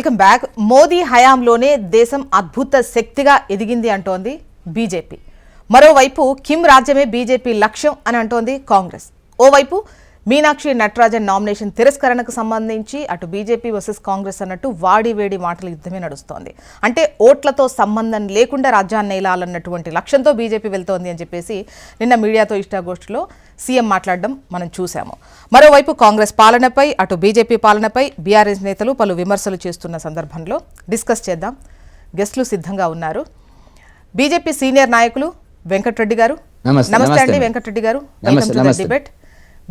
Welcome back. Modi హయాంలోనే దేశం అద్భుత శక్తిగా ఎదిగింది అంటోంది బీజేపీ. మరోవైపు కిమ్ రాజ్యమే బీజేపీ లక్ష్యం అని అంటోంది కాంగ్రెస్. ఓవైపు మీనాక్షి నటరాజన్ నామినేషన్ తిరస్కరణకు సంబంధించి అటు బీజేపీ వర్సెస్ కాంగ్రెస్ అన్నట్టు వాడివేడి మాటల యుద్ధమే నడుస్తోంది. అంటే ఓట్లతో సంబంధం లేకుండా రాజ్యాన్ని ఏలాలన్నటువంటి లక్ష్యంతో బీజేపీ వెళ్తోంది అని చెప్పేసి నిన్న మీడియాతో ఇష్టాగోష్ఠిలో సీఎం మాట్లాడడం మనం చూసాము. మరోవైపు కాంగ్రెస్ పాలనపై అటు బీజేపీ పాలనపై బీఆర్ఎస్ నేతలు పలు విమర్శలు చేస్తున్న సందర్భంలో డిస్కస్ చేద్దాం. గెస్టులు సిద్ధంగా ఉన్నారు. బీజేపీ సీనియర్ నాయకులు వెంకటరెడ్డి గారు. నమస్తే అండి వెంకటరెడ్డి గారు, welcome to the debate.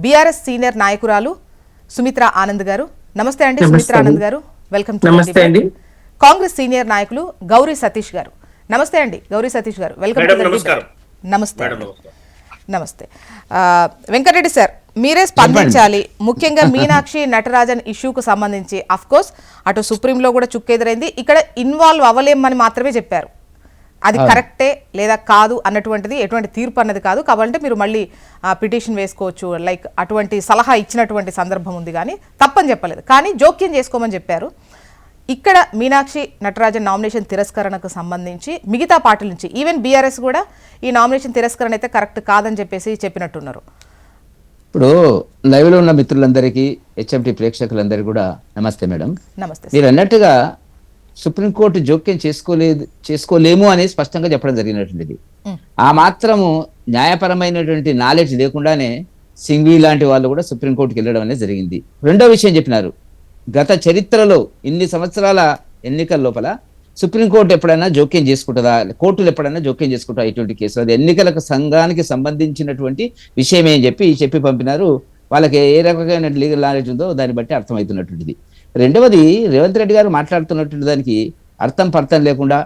BRS senior నాయకురాలు సుమిత్రా ఆనంద్ గారు. నమస్తే అండి సుమిత్రా ఆనంద్ గారు, welcome to the debate. Congress senior నాయకులు గౌరీ సతీష్ గారు. నమస్తే అండి గౌరీ సతీష్ గారు, వెల్కమ్ టు ది డిబేట్. నమస్తే నమస్తే. వెంకటరెడ్డి సార్, మీరే స్పందించాలి. ముఖ్యంగా మీనాక్షి నటరాజన్ ఇష్యూకు సంబంధించి అఫ్ కోర్స్ అటు సుప్రీంలో కూడా చుక్కెదురైంది. ఇక్కడ ఇన్వాల్వ్ అవ్వలేమని మాత్రమే చెప్పారు. అది కరెక్టే లేదా కాదు అన్నటువంటిది ఎటువంటి తీర్పు అన్నది కాదు. కాబట్టి మీరు మళ్ళీ పిటిషన్ వేసుకోవచ్చు, లైక్ అటువంటి సలహా ఇచ్చినటువంటి సందర్భం ఉంది, కానీ తప్పని చెప్పలేదు. కానీ జోక్యం చేసుకోమని చెప్పారు. ఇక్కడ మీనాక్షి నటరాజన్ నామినేషన్ తిరస్కరణకు సంబంధించి మిగతా పార్టీల నుంచి ఈవెన్ బీఆర్ఎస్ కూడా ఈ నామినేషన్ తిరస్కరణ అయితే కరెక్ట్ కాదని చెప్పేసి చెప్పినట్టున్నారు. ఇప్పుడు లైవ్ లో ఉన్న మిత్రులందరికీ, హెచ్ఎంటీ ప్రేక్షకులందరికీ కూడా నమస్తే మేడం. నమస్తే. మీరు అన్నట్టుగా సుప్రీంకోర్టు జోక్యం చేసుకోలేము అని స్పష్టంగా చెప్పడం జరిగినటువంటిది. ఆ మాత్రము న్యాయపరమైనటువంటి నాలెడ్జ్ లేకుండానే సింఘ్వి లాంటి వాళ్ళు కూడా సుప్రీంకోర్టుకి వెళ్ళడం అనేది జరిగింది. రెండో విషయం చెప్పినారు, గత చరిత్రలో ఇన్ని సంవత్సరాల ఎన్నికల లోపల సుప్రీంకోర్టు ఎప్పుడైనా జోక్యం చేసుకుంటుందా, కోర్టులు ఎప్పుడైనా జోక్యం చేసుకుంటా ఇటువంటి కేసులు, అది ఎన్నికలకు సంఘానికి సంబంధించినటువంటి విషయమే అని చెప్పి పంపినారు. వాళ్ళకి ఏ రకమైన లీగల్ నాలెడ్జ్ ఉందో దాన్ని బట్టి అర్థమవుతున్నటువంటిది. రెండవది, రేవంత్ రెడ్డి గారు మాట్లాడుతున్నటువంటి దానికి అర్థం పర్థం లేకుండా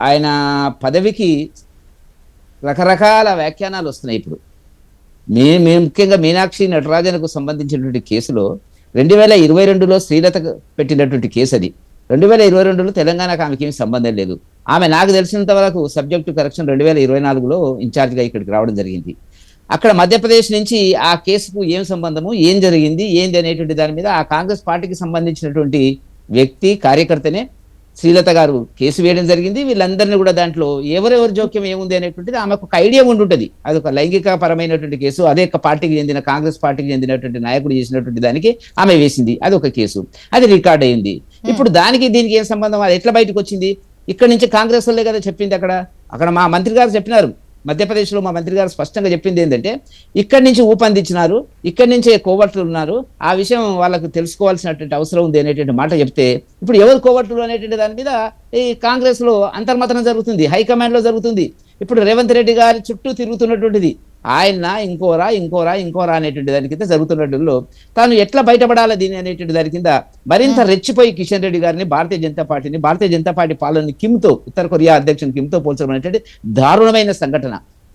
ఆయన పదవికి రకరకాల వ్యాఖ్యానాలు వస్తున్నాయి. ఇప్పుడు ముఖ్యంగా మీనాక్షి నటరాజన్కు సంబంధించినటువంటి కేసులో 2022లో శ్రీలత పెట్టినటువంటి కేసు అది. 2022లో తెలంగాణకు ఆమెకి ఏమి సంబంధం లేదు. ఆమె నాకు తెలిసినంత వరకు సబ్జెక్టు కరెక్షన్ 2024లో ఇన్ఛార్జ్గా ఇక్కడికి రావడం జరిగింది. అక్కడ మధ్యప్రదేశ్ నుంచి ఆ కేసుకు ఏం సంబంధము, ఏం జరిగింది, ఏంది అనేటువంటి దాని మీద ఆ కాంగ్రెస్ పార్టీకి సంబంధించినటువంటి వ్యక్తి కార్యకర్తనే శ్రీలత గారు కేసు వేయడం జరిగింది. వీళ్ళందరినీ కూడా దాంట్లో ఎవరెవరి జోక్యం ఏముంది అనేటువంటిది ఆమెకు ఒక ఐడియా ఉంటుంటుంది. అది ఒక లైంగిక పరమైనటువంటి కేసు, అదే పార్టీకి చెందిన కాంగ్రెస్ పార్టీకి చెందినటువంటి నాయకుడు చేసినటువంటి దానికి ఆమె వేసింది. అది ఒక కేసు, అది రికార్డ్ అయింది. ఇప్పుడు దానికి దీనికి ఏం సంబంధం, అది ఎట్లా బయటకు వచ్చింది? ఇక్కడ నుంచి కాంగ్రెస్ వాళ్ళే కదా చెప్పింది. అక్కడ మా మంత్రి గారు చెప్పినారు, మధ్యప్రదేశ్లో మా మంత్రి గారు స్పష్టంగా చెప్పింది ఏంటంటే, ఇక్కడి నుంచి ఊపందించినారు, ఇక్కడి నుంచే కోవర్టులు ఉన్నారు, ఆ విషయం వాళ్ళకు తెలుసుకోవాల్సినటువంటి అవసరం ఉంది అనేటువంటి మాట చెప్తే, ఇప్పుడు ఎవరు కోవర్టులు అనేటువంటి దాని మీద ఈ కాంగ్రెస్ లో అంతర్మతనం జరుగుతుంది, హైకమాండ్ లో జరుగుతుంది. ఇప్పుడు రేవంత్ రెడ్డి గారి చుట్టూ తిరుగుతున్నటువంటిది ఆయన ఇంకోరా అనేటువంటి దాని కింద జరుగుతున్నట్లో తాను ఎట్లా బయటపడాలి దీని అనేటువంటి దాని కింద మరింత రెచ్చిపోయి కిషన్ రెడ్డి గారిని, భారతీయ జనతా పార్టీ పాలనని కిమ్తో, ఉత్తర కొరియా అధ్యక్షుని కిమ్తో పోల్చడం అనేటువంటి దారుణమైన సంఘటన.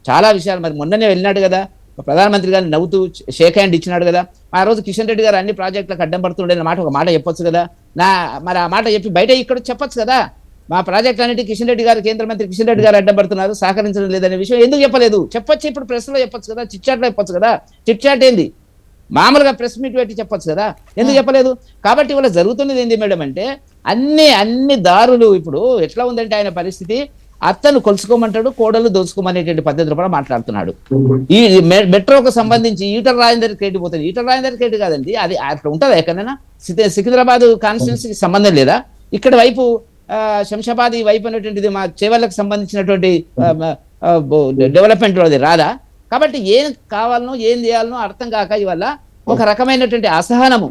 చాలా విషయాలు, మరి మొన్ననే వెళ్ళినాడు కదా ప్రధానమంత్రి గారిని, నవ్వుతూ షేక్ హ్యాండ్ ఇచ్చినాడు కదా. ఆ రోజు కిషన్ రెడ్డి గారు అన్ని ప్రాజెక్టులకు అడ్డం పడుతుండే ఒక మాట చెప్పొచ్చు కదా. మరి ఆ మాట చెప్పి బయట ఇక్కడ చెప్పొచ్చు కదా, మా ప్రాజెక్ట్ అన్నిటి కిషన్ రెడ్డి గారు, కేంద్ర మంత్రి కిషన్ రెడ్డి గారు అడ్డం పడుతున్నారు, సహకరించడం లేదనే విషయం ఎందుకు చెప్పలేదు? చెప్పొచ్చు, ఇప్పుడు ప్రెస్ లో చెప్పొచ్చు కదా, చిట్ చాట్లో చెప్పొచ్చు కదా. చిట్ చాట్ ఏంది, మామూలుగా ప్రెస్ మీట్ పెట్టి చెప్పొచ్చు కదా, ఎందుకు చెప్పలేదు? కాబట్టి ఇవాళ జరుగుతున్నది ఏంది మేడం అంటే, అన్ని దారులు. ఇప్పుడు ఎట్లా ఉందంటే ఆయన పరిస్థితి, అత్తను కొలుసుకోమంటాడు, కోడలు దోచుకోమనేటువంటి పద్ధతిలో కూడా మాట్లాడుతున్నాడు. ఈ మెట్రోకు సంబంధించి ఈటల రాజేందర్ క్రెడిట్ పోతుంది. ఈటల రాజేందర్ క్రెడిట్ కాదండి, అది అట్లా ఉంటుందా ఎక్కడైనా? సికింద్రాబాద్ కాన్స్టిట్యున్సీకి సంబంధం లేదా? ఇక్కడ వైపు శంషాబాద్ ఈ వైపు అనేటువంటిది మా చేవలకు సంబంధించినటువంటి డెవలప్మెంట్ అది రాదా? కాబట్టి ఏం కావాలనో ఏం చేయాలనో అర్థం కాక ఇవల్ల ఒక రకమైనటువంటి అసహనము,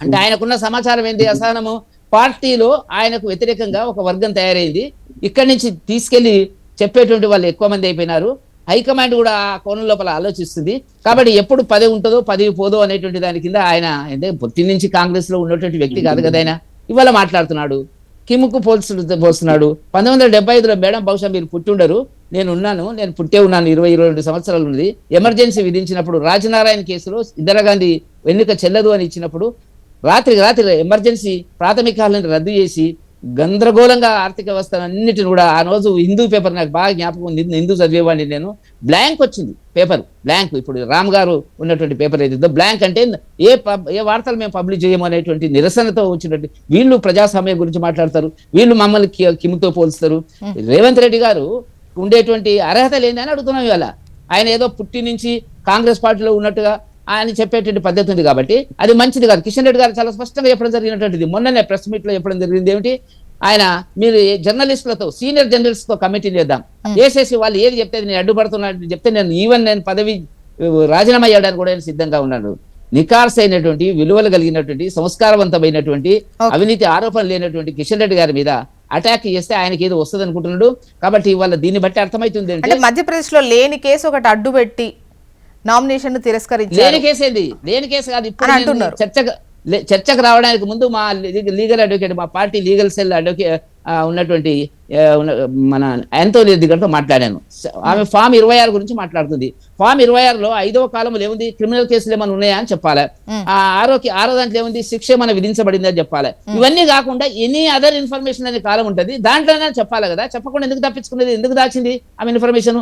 అంటే ఆయనకున్న సమాచారం ఏంటి, అసహనము, పార్టీలో ఆయనకు వ్యతిరేకంగా ఒక వర్గం తయారైంది. ఇక్కడి నుంచి తీసుకెళ్లి చెప్పేటువంటి వాళ్ళు ఎక్కువ మంది అయిపోయినారు. హైకమాండ్ కూడా ఆ కోణం లోపల ఆలోచిస్తుంది. కాబట్టి ఎప్పుడు పదవి ఉంటుందో పదవి పోదో అనేటువంటి దాని కింద ఆయన అంటే పొత్తి నుంచి కాంగ్రెస్ లో ఉన్నటువంటి వ్యక్తి కాదు కదా ఆయన. ఇవాళ మాట్లాడుతున్నాడు, కిమ్కు పోల్స్తున్నాడు. 1975లో మేడం, బహుశా మీరు పుట్టి ఉండరు, నేను పుట్టే ఉన్నాను, 22 సంవత్సరాలు ఉన్నది. ఎమర్జెన్సీ విధించినప్పుడు రాజనారాయణ కేసులో ఇందిరాగాంధీ ఎన్నిక చెల్లదు అని ఇచ్చినప్పుడు రాత్రి ఎమర్జెన్సీ ప్రాథమికాలను రద్దు చేసి గందరగోళంగా ఆర్థిక వ్యవస్థ అన్నిటిని కూడా ఆ రోజు హిందూ పేపర్ నాకు బాగా జ్ఞాపకం ఉంది, హిందూ చదివేవాడిని నేను. బ్లాంక్ వచ్చింది పేపర్, బ్లాంక్. ఇప్పుడు రామ్ గారు ఉన్నటువంటి పేపర్ ఏదైతే బ్లాంక్ అంటే ఏ వార్తలు మేము పబ్లిష్ చేయము అనేటువంటి నిరసనతో వచ్చినట్టు వీళ్ళు ప్రజాస్వామ్యం గురించి మాట్లాడతారు, వీళ్ళు మమ్మల్ని కిమ్తో పోల్స్తారు. రేవంత్ రెడ్డి గారు ఉండేటువంటి అర్హత లేదని అడుగుతున్నాం ఇవాళ. ఆయన ఏదో పుట్టి నుంచి కాంగ్రెస్ పార్టీలో ఉన్నట్టుగా ఆయన చెప్పేటువంటి పద్ధతి ఉంది కాబట్టి అది మంచిది కాదు. కిషన్ రెడ్డి గారు చాలా స్పష్టంగా చెప్పడం జరిగినటువంటిది, మొన్ననే ప్రెస్ మీట్ లో చెప్పడం జరిగింది ఏమిటి, ఆయన మీరు జర్నలిస్టులతో సీనియర్ జర్నలిస్ట్ తో కమిటీ చేద్దాం, వేసేసి వాళ్ళు ఏది చెప్తే నేను అడ్డుపడుతున్నట్టు చెప్తే నేను పదవి రాజీనామా చేయడానికి కూడా సిద్ధంగా ఉన్నాను. నికార్స్ అయినటువంటి విలువలు కలిగినటువంటి సంస్కారవంతమైనటువంటి అవినీతి ఆరోపణలు లేనటువంటి కిషన్ రెడ్డి గారి మీద అటాక్ చేస్తే ఆయనకి ఏదో వస్తుంది అనుకుంటున్నాడు. కాబట్టి ఇవాళ దీన్ని బట్టి అర్థమవుతుంది అంటే మధ్యప్రదేశ్ లో లేని కేసు ఒకటి అడ్డు పెట్టి నామినేషన్ తిరస్కరించారు. లేని కేసు ఏంది, లేని కేసు కాదు. ఇప్పుడు చర్చకు రావడానికి ముందు మా లీగల్ అడ్వకేట్, మా పార్టీ లీగల్ సెల్ అడ్వకేట్ ఉన్నటువంటి మన యాంటోనీ గారితో మాట్లాడాను. ఆమె ఫామ్ 26 గురించి మాట్లాడుతుంది. ఫామ్ 26లో 5వ కాలంలో ఏముంది, క్రిమినల్ కేసులు ఏమైనా ఉన్నాయా అని చెప్పాలి. ఆరో దాంట్లో ఏముంది, శిక్ష ఏమైనా విధించబడింది అని చెప్పాలి. ఇవన్నీ కాకుండా ఎనీ అదర్ ఇన్ఫర్మేషన్ అనే కాలం ఉంటుంది, దాంట్లోనే చెప్పాలి కదా. చెప్పకుండా ఎందుకు తప్పించుకునేది, ఎందుకు దాచింది ఆమె ఇన్ఫర్మేషన్?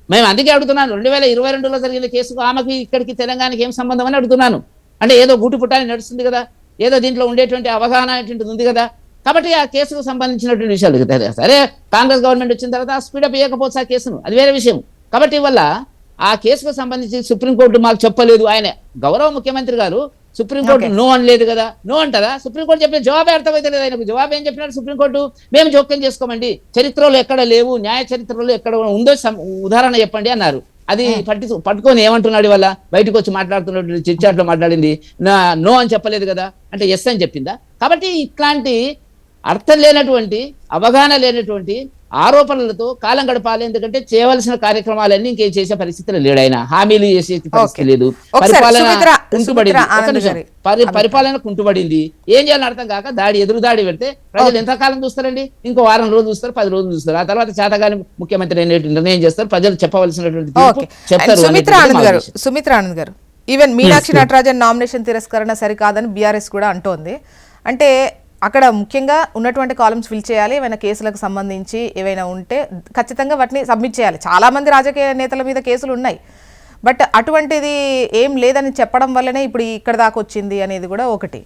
మేము అందుకే అడుగుతున్నాను, 2022లో జరిగిన కేసుకు ఆమెకి ఇక్కడికి తెలంగాణకి ఏం సంబంధం అని అడుగుతున్నాను. అంటే ఏదో గూటి పుట్టాన్ని నడుస్తుంది కదా, ఏదో దీంట్లో ఉండేటువంటి అవగాహన అనేటువంటిది ఉంది కదా. కాబట్టి ఆ కేసుకు సంబంధించినటువంటి విషయాలు సరే, కాంగ్రెస్ గవర్నమెంట్ వచ్చిన తర్వాత స్పీడప్ చేయకపోవచ్చు ఆ కేసును, అది వేరే విషయం. కాబట్టి వల్ల ఆ కేసుకు సంబంధించి సుప్రీంకోర్టు మాకు చెప్పలేదు. ఆయన గౌరవ ముఖ్యమంత్రి గారు సుప్రీంకోర్టు నో అనలేదు కదా, నో అంటారా? సుప్రీంకోర్టు చెప్పిన జవాబే అర్థమైతే లేదు ఆయనకు. జవాబు ఏం చెప్పినారు సుప్రీంకోర్టు, మేము జోక్యం చేసుకోమండి, చరిత్రలో ఎక్కడ లేవు, న్యాయ చరిత్రలో ఎక్కడ ఉందో ఉదాహరణ చెప్పండి అన్నారు. అది పట్టుకొని ఏమంటున్నాడు వల్ల బయటకు వచ్చి మాట్లాడుతున్నట్టు చిట్చాట్లో మాట్లాడింది, నో అని చెప్పలేదు కదా, అంటే ఎస్ అని చెప్పిందా? కాబట్టి ఇట్లాంటి అర్థం లేనటువంటి అవగాహన లేనటువంటి ఆరోపణలతో కాలం గడపాలి. ఎందుకంటే చేయవలసిన కార్యక్రమాలన్నీ ఇంకేం చేసే పరిస్థితులు లేడు ఆయన, హామీలు చేసే పరిస్థితి లేదు, పరిపాలన కుంటుబడింది. ఏం చేయాలని అర్థం కాక ఎదురు దాడి పెడితే ప్రజలు ఎంతకాలం చూస్తారండి? ఇంకో వారం రోజులు చూస్తారు, 10 రోజులు చూస్తారు. ఆ తర్వాత చేతగాని ముఖ్యమంత్రి నిర్ణయం చేస్తారు, ప్రజలు చెప్పవలసినటువంటి చెప్తారు. సుమిత్ర ఆనంద్ గారు, ఈవెన్ మీనాక్షి నటరాజన్ నామినేషన్ తిరస్కరణ సరికాదని బీఆర్ఎస్ కూడా అంటోంది. అంటే అక్కడ ముఖ్యంగా ఉన్నటువంటి కాలమ్స్ ఫిల్ చేయాలి, ఏమైనా కేసులకు సంబంధించి ఏవైనా ఉంటే ఖచ్చితంగా వాటిని సబ్మిట్ చేయాలి. చాలామంది రాజకీయ నేతల మీద కేసులు ఉన్నాయి, బట్ అటువంటిది ఏం లేదని చెప్పడం వల్లనే ఇప్పుడు ఇక్కడ దాకా వచ్చింది అనేది కూడా ఒకటి.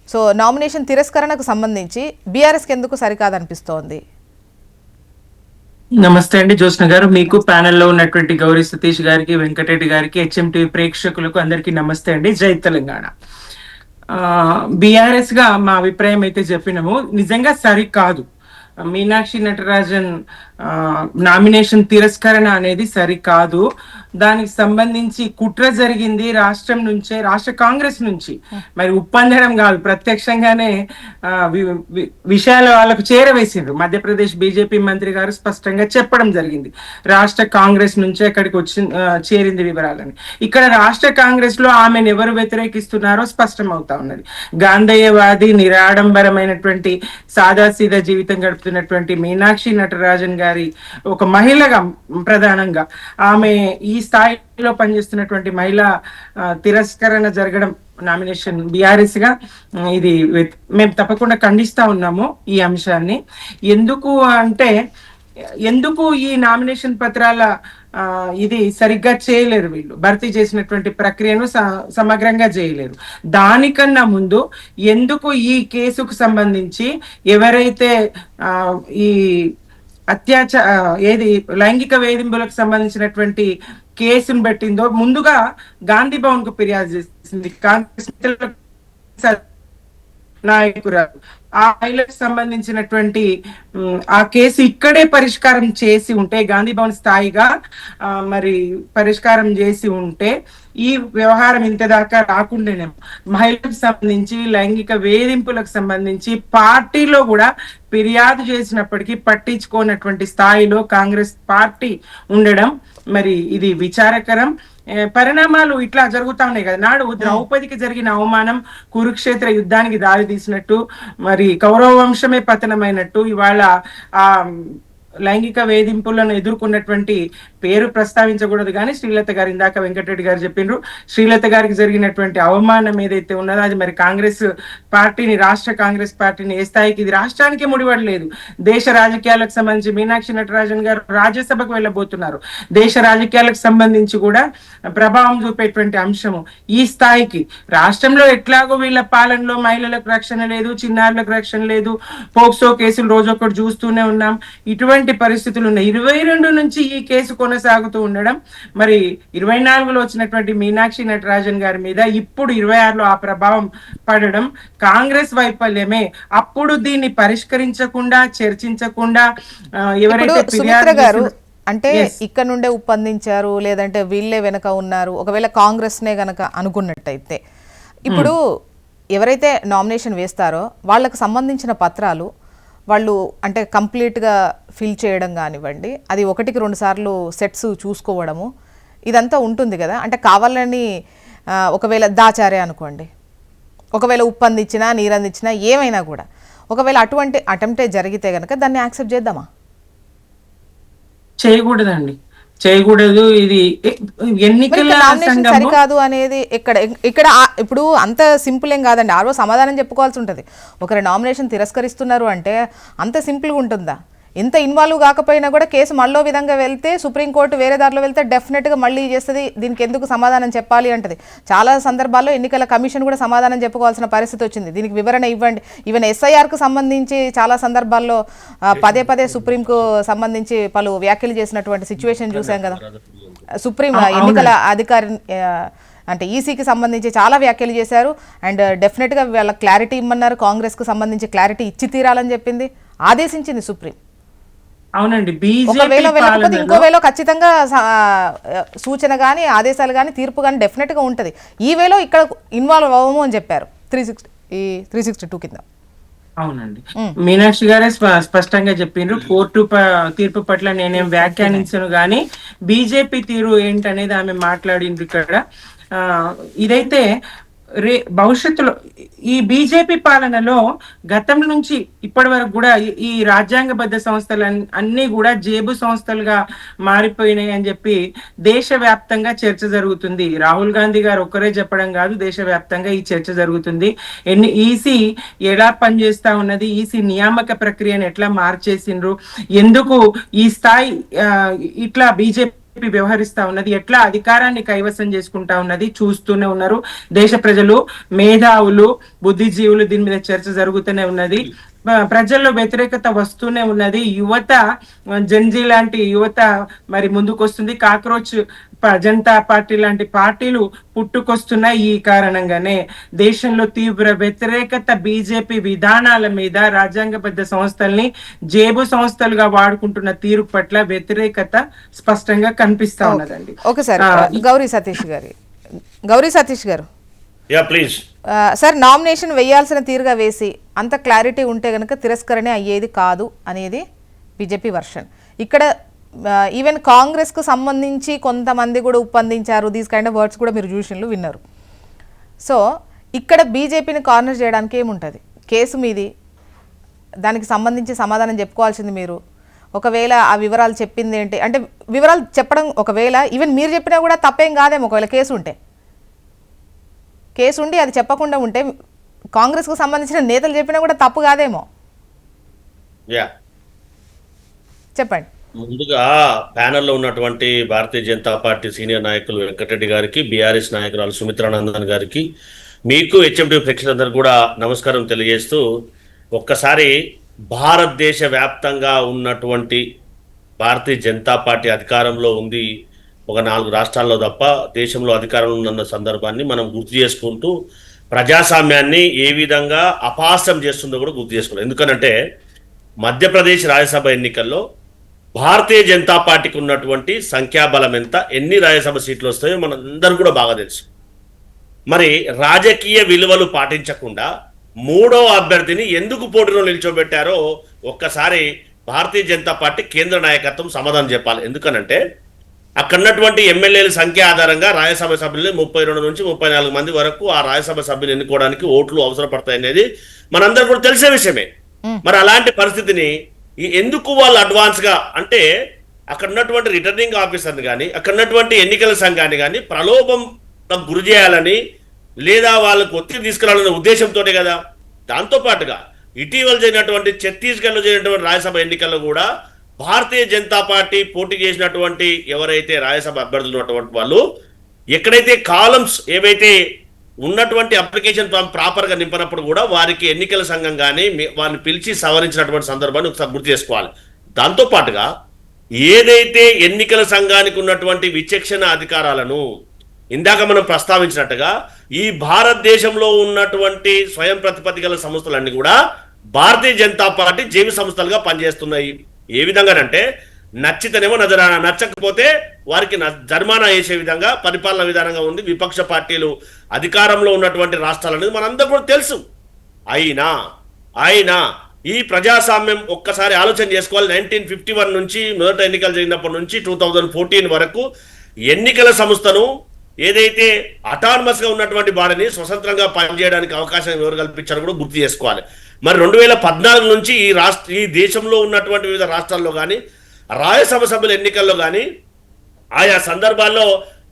సో నామినేషన్ తిరస్కరణకు సంబంధించి బీఆర్ఎస్కి ఎందుకు సరికాదనిపిస్తోంది? నమస్తే అండి జ్యోత్స్న గారు, మీకు ప్యానెల్లో ఉన్నటువంటి గౌరీ సతీష్ గారికి, వెంకటరెడ్డి గారికి, హెచ్ఎంటీవీ ప్రేక్షకులకు అందరికీ నమస్తే అండి. జై తెలంగాణ. బీఆర్ఎస్ గా మా అభిప్రాయం అయితే చెప్పినాము, నిజంగా సరికాదు. మీనాక్షి నటరాజన్ నామినేషన్ తిరస్కరణ అనేది సరికాదు. దానికి సంబంధించి కుట్ర జరిగింది రాష్ట్రం నుంచే, రాష్ట్ర కాంగ్రెస్ నుంచి. మరి ఉప్పందడం కాదు, ప్రత్యక్షంగానే విషయాలు వాళ్ళకు చేరవేసిండ్రు. మధ్యప్రదేశ్ బీజేపీ మంత్రి గారు స్పష్టంగా చెప్పడం జరిగింది, రాష్ట్ర కాంగ్రెస్ నుంచే అక్కడికి చేరింది వివరాలని. ఇక్కడ రాష్ట్ర కాంగ్రెస్ లో ఆమెను ఎవరు వ్యతిరేకిస్తున్నారో స్పష్టం అవుతా ఉన్నది. గాంధేయవాది, నిరాడంబరమైనటువంటి సాదాసీదా జీవితం గడుపుతున్నటువంటి మీనాక్షి నటరాజన్ గారి ఒక మహిళగా ప్రధానంగా ఆమె ఈ స్థాయిలో పనిచేస్తున్నటువంటి మహిళా తిరస్కరణ జరగడం, నామినేషన్ బీఆర్ఎస్ గా ఇది మేము తప్పకుండా ఖండిస్తా ఉన్నాము ఈ అంశాన్ని. ఎందుకు ఈ నామినేషన్ పత్రాల ఇది సరిగ్గా చేయలేరు, వీళ్ళు భర్తీ చేసినటువంటి ప్రక్రియను సమగ్రంగా చేయలేరు. దానికన్నా ముందు ఎందుకు ఈ కేసుకు సంబంధించి ఎవరైతే ఈ లైంగిక వేధింపులకు సంబంధించినటువంటి కేసును పెట్టిందో ముందుగా గాంధీ భవన్ కు ఫిర్యాదు చేసింది కాంగ్రెస్ నాయకురాలు. ఆ మహిళకు సంబంధించినటువంటి ఆ కేసు ఇక్కడే పరిష్కారం చేసి ఉంటే, గాంధీ భవన్ స్థాయిగా మరి పరిష్కారం చేసి ఉంటే ఈ వ్యవహారం ఇంత దాకా రాకుండానే. మహిళలకు సంబంధించి లైంగిక వేధింపులకు సంబంధించి పార్టీలో కూడా ఫిర్యాదు చేసినప్పటికీ పట్టించుకోనటువంటి స్థాయిలో కాంగ్రెస్ పార్టీ ఉండడం మరి ఇది విచారకరం. పరిణామాలు ఇట్లా జరుగుతా ఉన్నాయి కదా. నాడు ద్రౌపదికి జరిగిన అవమానం కురుక్షేత్ర యుద్ధానికి దారి తీసినట్టు, మరి కౌరవ వంశమే పతనమైనట్టు ఇవాళ లైంగిక వేధింపులను ఎదుర్కొన్నటువంటి పేరు ప్రస్తావించకూడదు, కానీ శ్రీలత గారు ఇందాక వెంకటరెడ్డి గారు చెప్పిండ్రు, శ్రీలత గారికి జరిగినటువంటి అవమానం ఏదైతే ఉన్నదో అది మరి కాంగ్రెస్ పార్టీని, రాష్ట్ర కాంగ్రెస్ పార్టీని ఏ స్థాయికి, ఇది రాష్ట్రానికి ముడిపడలేదు, దేశ రాజకీయాలకు సంబంధించి మీనాక్షి నటరాజన్ గారు రాజ్యసభకు వెళ్ళబోతున్నారు, దేశ రాజకీయాలకు సంబంధించి కూడా ప్రభావం చూపేటువంటి అంశము. ఈ స్థాయికి రాష్ట్రంలో ఎట్లాగో వీళ్ళ పాలనలో మహిళలకు రక్షణ లేదు, చిన్నారులకు రక్షణ లేదు, పోక్సో కేసులు రోజొకటి చూస్తూనే ఉన్నాం, ఇటువంటి పరిస్థితులు ఉన్నాయి. 22 నుంచి ఈ కేసు కొనసాగుతూ ఉండడం, మరి 24లో వచ్చినటువంటి మీనాక్షి నటరాజన్ గారి మీద ఇప్పుడు 26లో ఆ ప్రభావం పడడం కాంగ్రెస్ వైఫల్యమే. అప్పుడు దీన్ని పరిష్కరించకుండా, చర్చించకుండా ఎవరైతే సుమిత్ర గారు అంటే ఇక్కడ నుండే ఉప్పందించారు, లేదంటే వీళ్ళే వెనక ఉన్నారు, ఒకవేళ కాంగ్రెస్నే గనక అనుకున్నట్టయితే ఇప్పుడు ఎవరైతే నామినేషన్ వేస్తారో వాళ్ళకు సంబంధించిన పత్రాలు వాళ్ళు అంటే కంప్లీట్గా ఫిల్ చేయడం కానివ్వండి, అది 1-2 సార్లు సెట్స్ చూసుకోవడము ఇదంతా ఉంటుంది కదా. అంటే కావాలని ఒకవేళ దాచారే అనుకోండి, ఒకవేళ ఉప్పు అందించినా నీరు అందించినా ఏమైనా కూడా ఒకవేళ అటువంటి అటెంప్టే జరిగితే కనుక దాన్ని యాక్సెప్ట్ చేద్దామా? చేయకూడదండి, చేయకూడదు. ఇది ఎన్నికల సరికాదు అనేది ఇక్కడ ఇప్పుడు అంత సింపుల్ ఏం కాదండి. ఆ రోజు సమాధానం చెప్పుకోవాల్సి ఉంటుంది. ఒకరి నామినేషన్ తిరస్కరిస్తున్నారు అంటే అంత సింపుల్గా ఉంటుందా? ఎంత ఇన్వాల్వ్ కాకపోయినా కూడా కేసు మళ్ళీ విధంగా వెళ్తే సుప్రీంకోర్టు వేరే దారిలో వెళ్తే డెఫినెట్గా మళ్ళీ చేస్తుంది, దీనికి ఎందుకు సమాధానం చెప్పాలి అంటది. చాలా సందర్భాల్లో ఎన్నికల కమిషన్ కూడా సమాధానం చెప్పుకోవాల్సిన పరిస్థితి వచ్చింది, దీనికి వివరణ ఇవ్వండి. ఈవెన్ ఎస్ఐఆర్కు సంబంధించి చాలా సందర్భాల్లో పదే సుప్రీంకు సంబంధించి పలు వ్యాఖ్యలు చేసినటువంటి సిచ్యువేషన్ చూసాం కదా. సుప్రీం ఎన్నికల అధికారి అంటే ఈసీకి సంబంధించి చాలా వ్యాఖ్యలు చేశారు. అండ్ డెఫినెట్గా వాళ్ళ క్లారిటీ ఇమ్మన్నారు, కాంగ్రెస్కు సంబంధించి క్లారిటీ ఇచ్చి తీరాలని చెప్పింది, ఆదేశించింది సుప్రీం. అవునండి, ఒకవేళ వెళ్ళకపోతే ఇంకోవేళ ఖచ్చితంగా సూచన కానీ ఆదేశాలు కానీ తీర్పు కానీ డెఫినెట్గా ఉంటుంది. ఈ వేలో ఇక్కడ ఇన్వాల్వ్ అవ్వము అని చెప్పారు 362 కింద. అవునండి, మీనాక్షి గారే స్పష్టంగా చెప్పిండ్రు, కోర్టు తీర్పు పట్ల నేనేం వ్యాఖ్యానించను కానీ బీజేపీ తీరు ఏంటనేది ఆమె మాట్లాడిండ్రు ఇక్కడ. ఇదైతే భవిష్యత్తులో ఈ బీజేపీ పాలనలో గతం నుంచి ఇప్పటి వరకు కూడా ఈ రాజ్యాంగబద్ధ సంస్థలు అన్ని కూడా జేబు సంస్థలుగా మారిపోయినాయి అని చెప్పి దేశవ్యాప్తంగా చర్చ జరుగుతుంది. రాహుల్ గాంధీ గారు ఒక్కరే చెప్పడం కాదు, దేశవ్యాప్తంగా ఈ చర్చ జరుగుతుంది. ఈసీ ఎలా పనిచేస్తా ఉన్నది, ఈసీ నియామక ప్రక్రియను ఎట్లా మార్చేసిండ్రు, ఎందుకు ఈ స్థాయి ఇట్లా బీజేపీ వ్యవహరిస్తా ఉన్నది, ఎట్లా అధికారాన్ని కైవసం చేసుకుంటా ఉన్నది చూస్తూనే ఉన్నారు. దేశ ప్రజలు, మేధావులు, బుద్ధిజీవులు దీని మీద చర్చ జరుగుతూనే ఉన్నది. ప్రజల్లో వ్యతిరేకత వస్తూనే ఉన్నది. యువత, జంజీ లాంటి యువత మరి ముందుకొస్తుంది. కాక్రోచ్ జనతా పార్టీ లాంటి పార్టీలు పుట్టుకొస్తున్నాయి. ఈ కారణంగానే దేశంలో తీవ్ర వ్యతిరేకత బీజేపీ విధానాల మీద, రాజ్యాంగబద్ధ సంస్థల్ని జేబు సంస్థలుగా వాడుకుంటున్న తీరు పట్ల వ్యతిరేకత స్పష్టంగా కనిపిస్తా ఉన్నదండి. ఒకసారి గౌరీ సతీష్ గారు ప్లీజ్ సార్, నామినేషన్ వేయాల్సిన తీరుగా వేసి అంత క్లారిటీ ఉంటే కనుక తిరస్కరణే అయ్యేది కాదు అనేది బీజేపీ వర్షన్. ఇక్కడ ఈవెన్ కాంగ్రెస్కు సంబంధించి కొంతమంది కూడా ఉప్పందించారు, దీస్ కైండ్ ఆఫ్ వర్డ్స్ కూడా మీరు చూసినట్లు విన్నారు. సో ఇక్కడ బీజేపీని కార్నర్ చేయడానికి ఏముంటుంది? కేసు మీది, దానికి సంబంధించి సమాధానం చెప్పుకోవాల్సింది మీరు. ఒకవేళ ఆ వివరాలు చెప్పింది ఏంటి అంటే వివరాలు చెప్పడం, ఒకవేళ ఈవెన్ మీరు చెప్పినా కూడా తప్పేం కాదేమో. ఒకవేళ కేసు ఉండి అది చెప్పకుండా ఉంటే కాంగ్రెస్కు సంబంధించిన నేతలు చెప్పినా కూడా తప్పు కాదేమో. చెప్పండి. ముందుగా ప్యానెల్లో ఉన్నటువంటి భారతీయ జనతా పార్టీ సీనియర్ నాయకులు వెంకటరెడ్డి గారికి, బీఆర్ఎస్ నాయకురాలు సుమిత్రానందన్ గారికి, మీకు హెచ్ఎంటీ ప్రేక్షకులందరూ కూడా నమస్కారం తెలియజేస్తూ, ఒక్కసారి భారతదేశ వ్యాప్తంగా ఉన్నటువంటి భారతీయ జనతా పార్టీ అధికారంలో ఉంది ఒక 4 రాష్ట్రాల్లో తప్ప, దేశంలో అధికారంలో ఉన్న సందర్భాన్ని మనం గుర్తు చేసుకుంటూ ప్రజాస్వామ్యాన్ని ఏ విధంగా అపహాస్యం చేస్తుందో కూడా గుర్తు చేసుకున్నాం. ఎందుకనంటే మధ్యప్రదేశ్ రాజ్యసభ ఎన్నికల్లో భారతీయ జనతా పార్టీకి ఉన్నటువంటి సంఖ్యాబలం ఎంత, ఎన్ని రాజ్యసభ సీట్లు వస్తాయో మనందరూ కూడా బాగా తెలుసు. మరి రాజకీయ విలువలు పాటించకుండా 3వ అభ్యర్థిని ఎందుకు పోటీలో నిల్చోబెట్టారో ఒక్కసారి భారతీయ జనతా పార్టీ కేంద్ర నాయకత్వం సమాధానం చెప్పాలి. ఎందుకనంటే అక్కడ ఉన్నటువంటి ఎమ్మెల్యేల సంఖ్య ఆధారంగా రాజ్యసభ సభ్యులు 32 నుంచి 34 మంది వరకు ఆ రాజ్యసభ సభ్యులు ఎన్నుకోవడానికి ఓట్లు అవసరపడతాయి అనేది మనందరూ కూడా తెలిసే విషయమే. మరి అలాంటి పరిస్థితిని ఎందుకు వాళ్ళు అడ్వాన్స్గా అంటే అక్కడ ఉన్నటువంటి రిటర్నింగ్ ఆఫీసర్ని కానీ అక్కడ ఉన్నటువంటి ఎన్నికల సంఘాన్ని కానీ ప్రలోభంకు గురి చేయాలని లేదా వాళ్ళకు ఒత్తిడి తీసుకురావాలనే ఉద్దేశంతోనే కదా. దాంతోపాటుగా ఇటీవల జరిగినటువంటి ఛత్తీస్గఢ్లో జరిగినటువంటి రాజ్యసభ ఎన్నికల్లో కూడా భారతీయ జనతా పార్టీ పోటీ చేసినటువంటి ఎవరైతే రాజ్యసభ అభ్యర్థులు ఉన్నటువంటి వాళ్ళు ఎక్కడైతే కాలమ్స్ ఏవైతే ఉన్నటువంటి అప్లికేషన్ ఫామ్ ప్రాపర్గా నింపినప్పుడు కూడా వారికి ఎన్నికల సంఘం కానీ వారిని పిలిచి సవరించినటువంటి సందర్భాన్ని ఒకసారి గుర్తు చేసుకోవాలి. దాంతోపాటుగా ఏదైతే ఎన్నికల సంఘానికి ఉన్నటువంటి విచక్షణ అధికారాలను ఇందాక మనం ప్రస్తావించినట్టుగా ఈ భారతదేశంలో ఉన్నటువంటి స్వయం ప్రతిపత్తి గల సంస్థలన్నీ కూడా భారతీయ జనతా పార్టీ జేవి సంస్థలుగా పనిచేస్తున్నాయి. ఏ విధంగానంటే నచ్చితేనేమో నజరానా, నచ్చకపోతే వారికి జరిమానా వేసే విధంగా పరిపాలన విధానంగా ఉంది విపక్ష పార్టీలు అధికారంలో ఉన్నటువంటి రాష్ట్రాలు అనేది మనందరూ కూడా తెలుసు. అయినా ఈ ప్రజాస్వామ్యం ఒక్కసారి ఆలోచన చేసుకోవాలి. 1951 నుంచి మొదట ఎన్నికలు జరిగినప్పటి నుంచి 2014 వరకు ఎన్నికల సంస్థను ఏదైతే అటానమస్ గా ఉన్నటువంటి బాడీని స్వతంత్రంగా పనిచేయడానికి అవకాశం ఎవరు కల్పించారో కూడా గుర్తు చేసుకోవాలి. మరి 2014 నుంచి ఈ దేశంలో ఉన్నటువంటి వివిధ రాష్ట్రాల్లో కానీ రాజ్యసభ సభ్యుల ఎన్నికల్లో కానీ ఆయా సందర్భాల్లో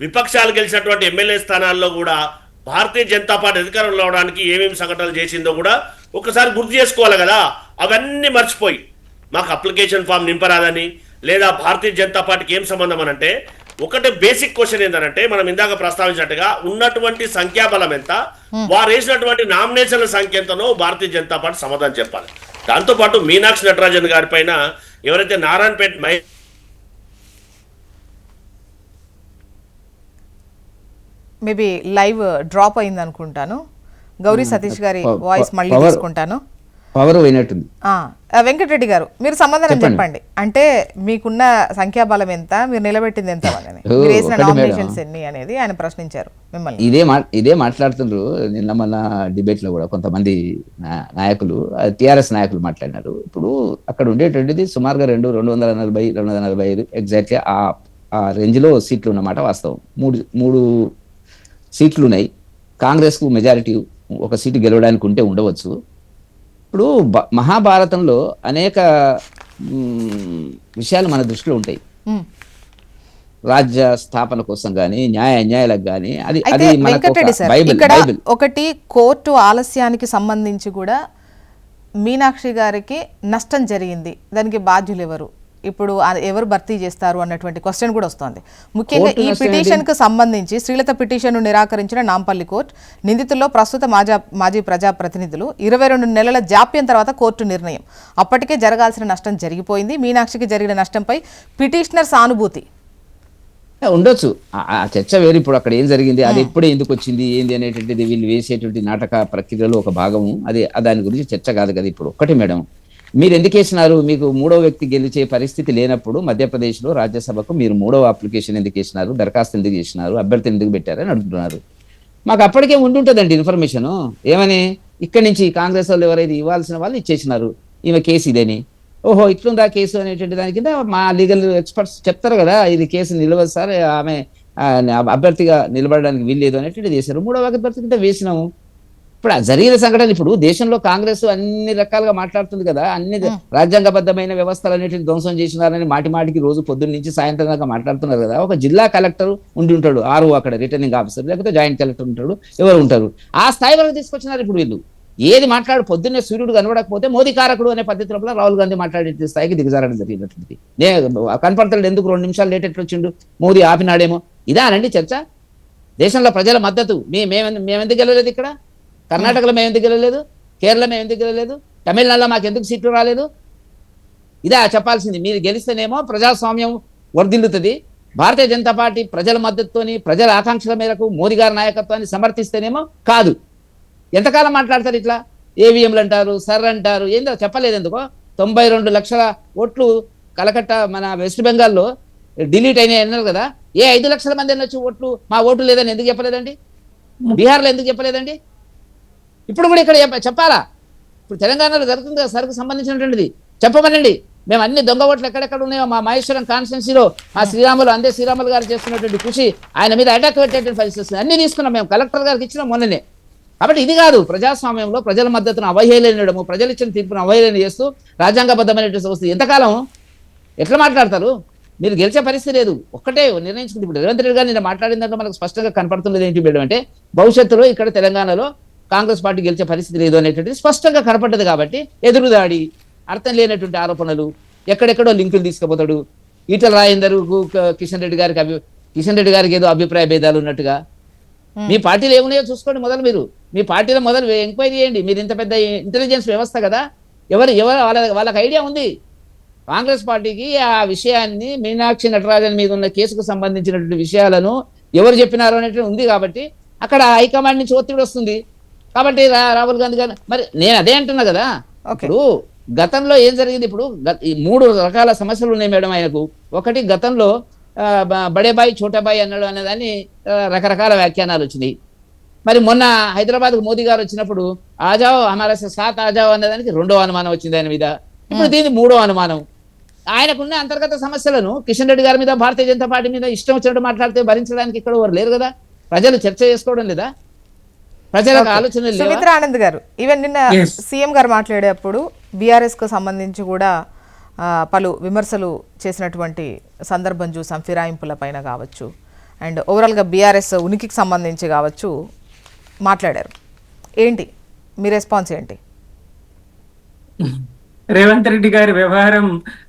విపక్షాలు గెలిచినటువంటి ఎమ్మెల్యే స్థానాల్లో కూడా భారతీయ జనతా పార్టీ అధికారంలో రావడానికి ఏమేమి సంఘటనలు చేసిందో కూడా ఒకసారి గుర్తు చేసుకోవాలి కదా. అవన్నీ మర్చిపోయి మాకు అప్లికేషన్ ఫామ్ నింపరాదని లేదా భారతీయ జనతా పార్టీకి ఏం సంబంధం అని అంటే ఒకటే బేసిక్ క్వశ్చన్ ఏంటంటే మనం ఇందాక ప్రస్తావించినట్టుగా ఉన్నటువంటి సంఖ్యాబలం ఎంత, వారు వేసినటువంటి నామినేషన్ల సంఖ్య ఎంతనో భారతీయ జనతా పార్టీ సమాధానం చెప్పాలి. దాంతోపాటు మీనాక్షి నటరాజన్ గారి పైన ఎవరైతే నారాయణపేట మేబీ లైవ్ డ్రాప్ అయింది అనుకుంటాను. గౌరీ సతీష్ గారి వాయిస్ మళ్ళీ తీసుకుంటాను. పవర్ పోయినట్టుంది. వెంకటరెడ్డి గారు మీరు సమాధానం చెప్పండి. అంటే మీకున్న సంఖ్యాబలం ఎంత, మీరు నిలబెట్టింది ఎంత, మీరు వేసిన నామినేషన్స్ ఎన్ని అనేది ఆయన ప్రశ్నించారు మిమ్మల్ని. ఇదే మాట్లాడుతుండ్రు. నిన్న మన డిబేట్ లో కూడా కొంతమంది నాయకులు టిఆర్ఎస్ నాయకులు మాట్లాడినారు. ఇప్పుడు అక్కడ ఉండేటువంటిది సుమారుగా 240-245 ఎగ్జాక్ట్లీ ఆ రేంజ్ లో సీట్లు ఉన్నమాట వాస్తవం. మూడు సీట్లు ఉన్నాయి. కాంగ్రెస్ కు మెజారిటీ ఒక సీటు గెలవడానికి ఉంటే ఉండవచ్చు. ఇప్పుడు మహాభారతంలో అనేక విషయాలు మన దృష్టిలో ఉంటాయి. రాజ్య స్థాపన కోసం కానీ న్యాయ అన్యాయాలకు కానీ అది ఇక్కడ ఒకటి కోర్టు ఆలస్యానికి సంబంధించి కూడా మీనాక్షి గారికి నష్టం జరిగింది, దానికి బాధ్యులు ఎవరు, ఇప్పుడు ఎవరు భర్తీ చేస్తారు అన్నటువంటి క్వశ్చన్ కూడా వస్తోంది. ముఖ్యంగా ఈ పిటిషన్ కు సంబంధించి శ్రీలత పిటిషన్ ను నిరాకరించిన నాంపల్లి కోర్టు నిందితుల్లో ప్రస్తుత మాజీ ప్రజాప్రతినిధులు 22 నెలల జాప్యం తర్వాత కోర్టు నిర్ణయం. అప్పటికే జరగాల్సిన నష్టం జరిగిపోయింది. మీనాక్షికి జరిగిన నష్టంపై పిటిషనర్ సానుభూతి ఉండొచ్చు. ఆ చర్చ వేరు. ఇప్పుడు అక్కడ ఏం జరిగింది, అది ఎప్పుడే ఎందుకు వచ్చింది, ఏంది అనేటువంటిది వీళ్ళు వేసేటువంటి నాటక ప్రక్రియలో ఒక భాగము. అది దాని గురించి చర్చ కాదు కదా. ఇప్పుడు ఒక్కటి మేడం, మీరు ఎందుకు వేసినారు? మీకు మూడవ వ్యక్తి గెలిచే పరిస్థితి లేనప్పుడు మధ్యప్రదేశ్లో రాజ్యసభకు మీరు మూడవ అప్లికేషన్ ఎందుకు వేసినారు, దరఖాస్తు ఎందుకు చేసినారు, అభ్యర్థి ఎందుకు పెట్టారని అడుగుతున్నారు. మాకు అప్పటికే ఉంటుందండి ఇన్ఫర్మేషన్. ఏమని ఇక్కడి నుంచి కాంగ్రెస్ వాళ్ళు ఎవరైతే ఇవ్వాల్సిన వాళ్ళు ఇచ్చేసినారు, ఈమె కేసు ఇదని. ఓహో ఇట్లుందా కేసు అనేటువంటి దాని కింద మా లీగల్ ఎక్స్పర్ట్స్ చెప్తారు కదా, ఇది కేసు నిలవదు సార్, ఆమె అభ్యర్థిగా నిలబడడానికి వీల్లేదు అనేటువంటిది చేశారు. మూడవ అభ్యర్థి కింద వేసినాము. ఇప్పుడు జరిగిన సంఘటన, ఇప్పుడు దేశంలో కాంగ్రెస్ అన్ని రకాలుగా మాట్లాడుతుంది కదా, అన్ని రాజ్యాంగబద్ధమైన వ్యవస్థలు అనేటివి ధ్వంసం చేసినారని మాటికి రోజు పొద్దున్న నుంచి సాయంత్రం దాకా మాట్లాడుతున్నారు కదా. ఒక జిల్లా కలెక్టర్ ఉండి ఉంటాడు, ఆర్ఓ అక్కడ రిటర్నింగ్ ఆఫీసర్, లేకపోతే జాయింట్ కలెక్టర్ ఉంటాడు, ఎవరు ఉంటారు. ఆ స్థాయి వరకు తీసుకొచ్చినారు. ఇప్పుడు వీళ్ళు ఏది మాట్లాడు పొద్దున్నే సూర్యుడు కనబడకపోతే మోదీ కారకుడు అనే పద్ధతిలో రాహుల్ గాంధీ మాట్లాడే స్థాయికి దిగజారడం జరిగినట్టుంది. కనపడతాడు ఎందుకు 2 నిమిషాలు లేట్ ఎట్లా వచ్చిండు, మోదీ ఆపినాడేమో. ఇదానండి చర్చ. దేశంలో ప్రజల మద్దతు మేమెందుకు గెలవలేదు, ఇక్కడ కర్ణాటకలో మేము ఎందుకు గెలవలేదు, కేరళ మేము ఎందుకు గెలవలేదు, తమిళనాడులో మాకు ఎందుకు సీట్లు రాలేదు, ఇదా చెప్పాల్సింది. మీరు గెలిస్తేనేమో ప్రజాస్వామ్యం వర్ధిల్లుతుంది. భారతీయ జనతా పార్టీ ప్రజల మద్దతుతోని ప్రజల ఆకాంక్షల మేరకు మోదీ గారి నాయకత్వాన్ని సమర్థిస్తేనేమో కాదు. ఎంతకాలం మాట్లాడతారు ఇట్లా? ఏవిఎంలు అంటారు, సర్ అంటారు, ఏందో చెప్పలేదు ఎందుకో. 92 లక్షల ఓట్లు కలకత్తా మన వెస్ట్ బెంగాల్లో డిలీట్ అయినాయి అన్నారు కదా. 5 లక్షల మంది వచ్చి ఓట్లు మా ఓటు లేదని ఎందుకు చెప్పలేదండి? బీహార్లో ఎందుకు చెప్పలేదండి? ఇప్పుడు కూడా ఇక్కడ చెప్పాలా? ఇప్పుడు తెలంగాణలో జరుగుతుంది కదా సరుకు సంబంధించినటువంటిది, చెప్పమనండి. మేము అన్ని దొంగ ఓట్లు ఎక్కడెక్కడ ఉన్నాయో మా మహేశ్వరం కాన్స్టిట్యున్సీలో మా శ్రీరాములు గారు చేస్తున్నటువంటి కృషి, ఆయన మీద అటాక్ పెట్టేటువంటి పరిస్థితి అన్ని తీసుకున్నాం. మేము కలెక్టర్ గారికి ఇచ్చినాం మొన్ననే. కాబట్టి ఇది కాదు ప్రజాస్వామ్యంలో ప్రజల మద్దతును అవహేళనడము, ప్రజలు ఇచ్చిన తీర్పును అవహేళన చేస్తూ రాజ్యాంగబద్ధమైనటువంటి వస్తుంది. ఎంతకాలం ఎట్లా మాట్లాడతారు? మీరు గెలిచే పరిస్థితి లేదు. ఒక్కటే నిర్ణయించుకుంది. ఇప్పుడు రేవంత్ రెడ్డి గారు నిన్న మాట్లాడిన దాంట్లో మనకు స్పష్టంగా కనపడుతున్నది ఏంటి మేడం అంటే, భవిష్యత్తులో ఇక్కడ తెలంగాణలో కాంగ్రెస్ పార్టీ గెలిచే పరిస్థితి లేదు అనేటువంటిది స్పష్టంగా కనపడ్డది. కాబట్టి ఎదురుదాడి, అర్థం లేనటువంటి ఆరోపణలు, ఎక్కడెక్కడో లింకులు తీసుకుపోతాడు. ఈటల రాజేందర్ కిషన్ రెడ్డి గారికి ఏదో అభిప్రాయ భేదాలు ఉన్నట్టుగా. మీ పార్టీలో ఏమున్నాయో చూసుకోండి మొదలు. మీరు మీ పార్టీలో మొదలు ఎంక్వైరీ చేయండి. మీరు ఇంత పెద్ద ఇంటెలిజెన్స్ వ్యవస్థ కదా, ఎవరు వాళ్ళకి ఐడియా ఉంది. కాంగ్రెస్ పార్టీకి ఆ విషయాన్ని, మీనాక్షి నటరాజన్ మీద ఉన్న కేసుకు సంబంధించినటువంటి విషయాలను ఎవరు చెప్పినారు అనేటువంటి ఉంది. కాబట్టి అక్కడ హైకమాండ్ నుంచి ఒత్తిడి వస్తుంది. కాబట్టి రాహుల్ గాంధీ గారు, మరి నేను అదే అంటున్నా కదా, ఇప్పుడు గతంలో ఏం జరిగింది? ఇప్పుడు ఈ 3 రకాల సమస్యలు ఉన్నాయి మేడం ఆయనకు. ఒకటి, గతంలో బడేబాయి చోటాబాయి అన్నాడు అనేదాన్ని రకరకాల వ్యాఖ్యానాలు వచ్చినాయి. మరి మొన్న హైదరాబాద్కు మోదీ గారు వచ్చినప్పుడు ఆజావ్ హమారా సాత్ ఆజావ్ అనేదానికి 2వ అనుమానం వచ్చింది ఆయన మీద. ఇప్పుడు దీన్ని 3వ అనుమానం. ఆయనకున్న అంతర్గత సమస్యలను కిషన్ రెడ్డి గారి మీద, భారతీయ జనతా పార్టీ మీద ఇష్టం వచ్చినట్టు మాట్లాడితే భరించడానికి ఇక్కడ ఎవరు లేరు కదా. ప్రజలు చర్చ చేసుకోవడం లేదా? ప్రజలకు ఆలోచన లేదు. సుమిత్రా ఆనంద్ గారు, ఈవెన్ నిన్న సీఎం గారు మాట్లాడేటప్పుడు బీఆర్ఎస్ కు సంబంధించి కూడా పలు విమర్శలు చేసినటువంటి సందర్భం చూసాం. ఫిరాయింపుల పైన కావచ్చు, అండ్ ఓవరాల్గా బీఆర్ఎస్ ఉనికికి సంబంధించి కావచ్చు మాట్లాడారు. ఏంటి మీ రెస్పాన్స్ ఏంటి? రేవంత్ రెడ్డి గారి వ్యవహారం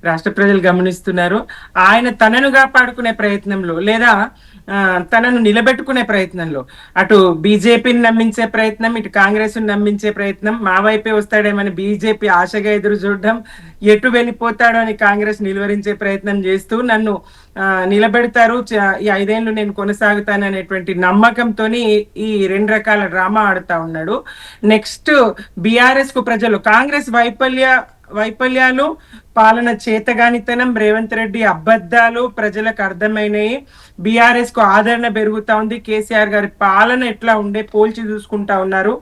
రాష్ట్ర ప్రజలు గమనిస్తున్నారు. ఆయన తనను కాపాడుకునే ప్రయత్నంలో, లేదా తనను నిలబెట్టుకునే ప్రయత్నంలో, అటు బీజేపీని నమ్మించే ప్రయత్నం, ఇటు కాంగ్రెస్ నమ్మించే ప్రయత్నం, మా వైపే వస్తాడేమని బీజేపీ ఆశగా ఎదురు చూడడం, ఎటు వెళ్ళిపోతాడో అని కాంగ్రెస్ నిలువరించే ప్రయత్నం చేస్తూ నన్ను నిలబెడతారు, ఈ 5 ఏళ్ళు నేను కొనసాగుతాను అనేటువంటి నమ్మకంతో ఈ 2 రకాల డ్రామా ఆడుతా ఉన్నాడు. నెక్స్ట్, బీఆర్ఎస్ కు ప్రజలు కాంగ్రెస్ వైఫల్యాలు, పాలన చేతగానితనం, రేవంత్ రెడ్డి అబద్ధాలు ప్రజలకు అర్థమైనాయి. బీఆర్ఎస్ కు ఆదరణ పెరుగుతా ఉంది. కేసీఆర్ గారి పాలన ఎట్లా ఉండే పోల్చి చూసుకుంటా ఉన్నారు.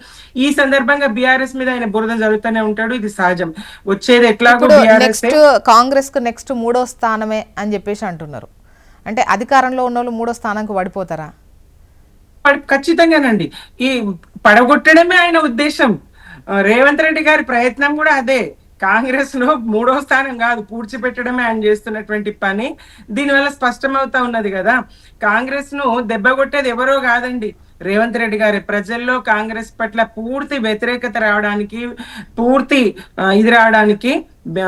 ఈ సందర్భంగా బీఆర్ఎస్ మీద ఆయన బురద జరుగుతూనే ఉంటాడు. ఇది సహజం. వచ్చేది ఎట్లాగో నెక్స్ట్ కాంగ్రెస్ కు నెక్స్ట్ 3వ స్థానమే అని చెప్పేసి అంటున్నారు. అంటే అధికారంలో ఉన్న వాళ్ళు 3వ స్థానానికి పడిపోతారా? ఖచ్చితంగానండి. ఈ పడగొట్టడమే ఆయన ఉద్దేశం. రేవంత్ రెడ్డి గారి ప్రయత్నం కూడా అదే. కాంగ్రెస్ లో 3వ స్థానం కాదు, పూడ్చిపెట్టడమే ఆయన చేస్తున్నటువంటి పని. దీనివల్ల స్పష్టమవుతా ఉన్నది కదా, కాంగ్రెస్ ను దెబ్బ కొట్టేది ఎవరో కాదండి, రేవంత్ రెడ్డి గారి. ప్రజల్లో కాంగ్రెస్ పట్ల పూర్తి వ్యతిరేకత రావడానికి, పూర్తి ఇది రావడానికి,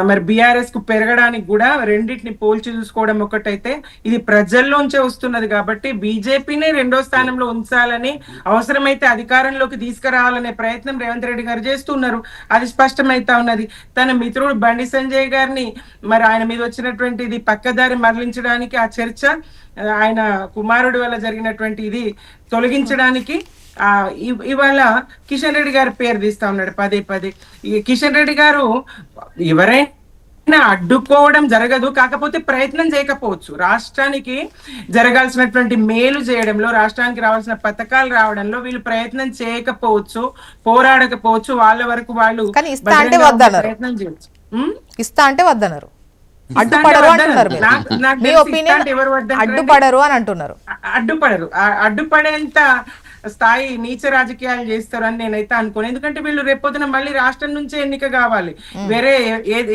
మరి బీఆర్ఎస్ కు పెరగడానికి కూడా రెండింటిని పోల్చి చూసుకోవడం ఒకటైతే, ఇది ప్రజల్లోంచే వస్తున్నది. కాబట్టి బీజేపీనే 2వ స్థానంలో ఉంచాలని, అవసరమైతే అధికారంలోకి తీసుకురావాలనే ప్రయత్నం రేవంత్ రెడ్డి గారు చేస్తున్నారు. అది స్పష్టమైతా ఉన్నది. తన మిత్రుడు బండి సంజయ్ గారిని, మరి ఆయన మీద వచ్చినటువంటిది పక్కదారి మరలించడానికి, ఆ చర్చ ఆయన కుమారుడి వల్ల జరిగినటువంటి ఇది తొలగించడానికి ఇవాళ కిషన్ రెడ్డి గారి పేరు తీస్తా ఉన్నాడు పదే. ఈ కిషన్ రెడ్డి గారు ఎవరైనా అడ్డుకోవడం జరగదు, కాకపోతే ప్రయత్నం చేయకపోవచ్చు. రాష్ట్రానికి జరగాల్సినటువంటి మేలు చేయడంలో, రాష్ట్రానికి రావాల్సిన పథకాలు రావడంలో వీళ్ళు ప్రయత్నం చేయకపోవచ్చు, పోరాడకపోవచ్చు. వాళ్ళ వరకు వాళ్ళు ప్రయత్నం చేయొచ్చు. ఇస్తా అంటే వద్దన్నారు, అడ్డుపడరు అంటున్నారు. మీ ఒపీనియన్, అడ్డుపడరు అని అంటున్నారు. అడ్డుపడేంత స్థాయి నీచ రాజకీయాలు చేస్తారు అని నేనైతే అనుకోను. ఎందుకంటే వీళ్ళు రేపొద్దున మళ్ళీ రాష్ట్రం నుంచే ఎన్నిక కావాలి, వేరే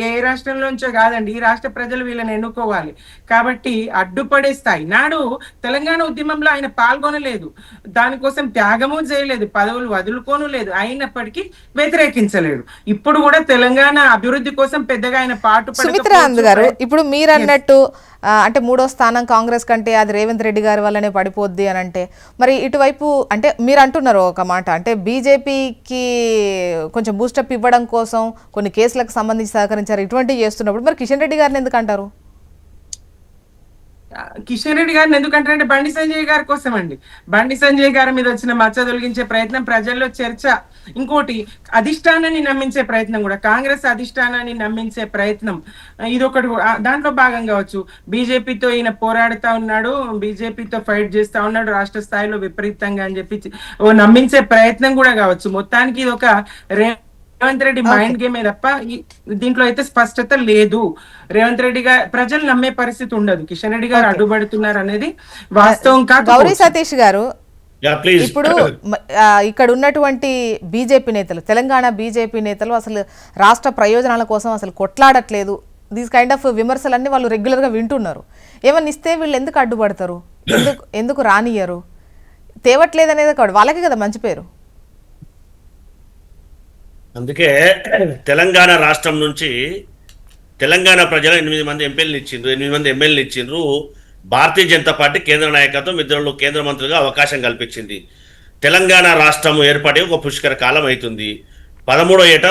ఏ రాష్ట్రంలోంచో కాదండి. ఈ రాష్ట్ర ప్రజలు వీళ్ళని ఎన్నుకోవాలి. కాబట్టి అడ్డుపడే స్థాయి. నాడు తెలంగాణ ఉద్యమంలో ఆయన పాల్గొనలేదు, దానికోసం త్యాగము చేయలేదు, పదవులు వదులుకోను లేదు, అయినప్పటికీ వ్యతిరేకించలేడు. ఇప్పుడు కూడా తెలంగాణ అభివృద్ధి కోసం పెద్దగా ఆయన పాటుపడలేదు. గారు, ఇప్పుడు మీరు అన్నట్టు అంటే 3వ స్థానం కాంగ్రెస్ కంటే అది రేవంత్ రెడ్డి గారి వల్లనే పడిపోద్ది అని అంటే, మరి ఇటువైపు అంటే మీరు అంటున్నారు ఒక మాట, అంటే బీజేపీకి కొంచెం బూస్టప్ ఇవ్వడం కోసం కొన్ని కేసులకు సంబంధించి సహకరించారు, ఇటువంటివి చేస్తున్నప్పుడు మరి కిషన్ రెడ్డి గారిని ఎందుకు అంటారు? కిషన్ రెడ్డి గారిని ఎందుకంటారంటే బండి సంజయ్ గారి కోసం అండి. బండి సంజయ్ గారి మీద వచ్చిన మచ్చ తొలగించే ప్రయత్నం, ప్రజల్లో చర్చ. ఇంకోటి, అధిష్టానాన్ని నమ్మించే ప్రయత్నం కూడా, కాంగ్రెస్ అధిష్టానాన్ని నమ్మించే ప్రయత్నం, ఇదొకటి దాంట్లో భాగం కావచ్చు. బీజేపీతో ఈయన పోరాడుతా ఉన్నాడు, బీజేపీతో ఫైట్ చేస్తా ఉన్నాడు రాష్ట్ర స్థాయిలో విపరీతంగా అని చెప్పి నమ్మించే ప్రయత్నం కూడా కావచ్చు. మొత్తానికి ఇది ఒక రేవంత్ రెడ్డి మైండ్ గేమే తప్ప దీంట్లో అయితే స్పష్టత లేదు. రేవంత్ రెడ్డి గారు ప్రజలు నమ్మే పరిస్థితి ఉండదు. కిషన్ రెడ్డి గారు అడ్డుపడుతున్నారు అనేది వాస్తవం కాదు. గౌరీ సతీష్ గారు, యా ప్లీజ్. ఇప్పుడు ఇక్కడ ఉన్నటువంటి బీజేపీ నేతలు, తెలంగాణ బీజేపీ నేతలు అసలు రాష్ట్ర ప్రయోజనాల కోసం అసలు కొట్లాడట్లేదు, దీస్ కైండ్ ఆఫ్ విమర్శలన్నీ వాళ్ళు రెగ్యులర్గా వింటున్నారు. ఏమన్నా ఇస్తే వీళ్ళు ఎందుకు అడ్డుపడతారు, ఎందుకు రానియరు, తేవట్లేదు అనేది కాదు, వాళ్ళకి కదా మంచి పేరు. అందుకే తెలంగాణ రాష్ట్రం నుంచి తెలంగాణ ప్రజలు 8 మంది ఎంపీలను ఇచ్చిండ్రు, 8 మంది ఎమ్మెల్యేలు ఇచ్చిండ్రు. భారతీయ జనతా పార్టీ కేంద్ర నాయకత్వం ఇద్దరు కేంద్ర మంత్రులుగా అవకాశం కల్పించింది. తెలంగాణ రాష్ట్రం ఏర్పడి ఒక పుష్కర కాలం అవుతుంది. 13వ ఏట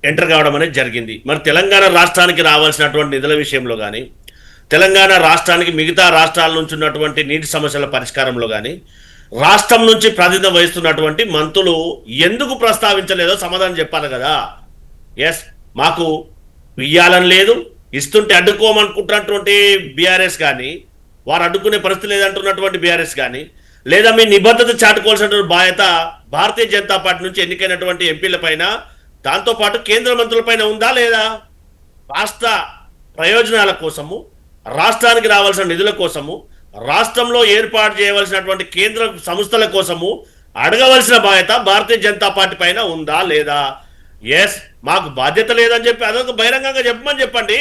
ఎంటర్ కావడం అనేది జరిగింది. మరి తెలంగాణ రాష్ట్రానికి రావాల్సినటువంటి నిధుల విషయంలో కానీ, తెలంగాణ రాష్ట్రానికి మిగతా రాష్ట్రాల నుంచి ఉన్నటువంటి నీటి సమస్యల పరిష్కారంలో కానీ రాష్ట్రం నుంచి ప్రాతినిధ్యం వహిస్తున్నటువంటి మంత్రులు ఎందుకు ప్రస్తావించలేదో సమాధానం చెప్పాలి కదా. ఎస్, మాకు ఇయ్యాలని లేదు, ఇస్తుంటే అడ్డుకోమనుకుంటున్నటువంటి బీఆర్ఎస్ కానీ, వారు అడ్డుకునే పరిస్థితి లేదంటున్నటువంటి బీఆర్ఎస్ కానీ, లేదా మీ నిబద్ధత చాటుకోవాల్సినటువంటి బాధ్యత భారతీయ జనతా పార్టీ నుంచి ఎన్నికైనటువంటి ఎంపీల పైన, దాంతోపాటు కేంద్ర మంత్రులపైన ఉందా లేదా? రాష్ట్ర ప్రయోజనాల కోసము, రాష్ట్రానికి రావాల్సిన నిధుల కోసము, రాష్ట్రంలో ఏర్పాటు చేయవలసినటువంటి కేంద్ర సంస్థల కోసము అడగవలసిన బాధ్యత భారతీయ జనతా పార్టీ పైన ఉందా లేదా? ఎస్, మాకు బాధ్యత లేదని చెప్పి అదొక బహిరంగంగా చెప్పమని చెప్పండి.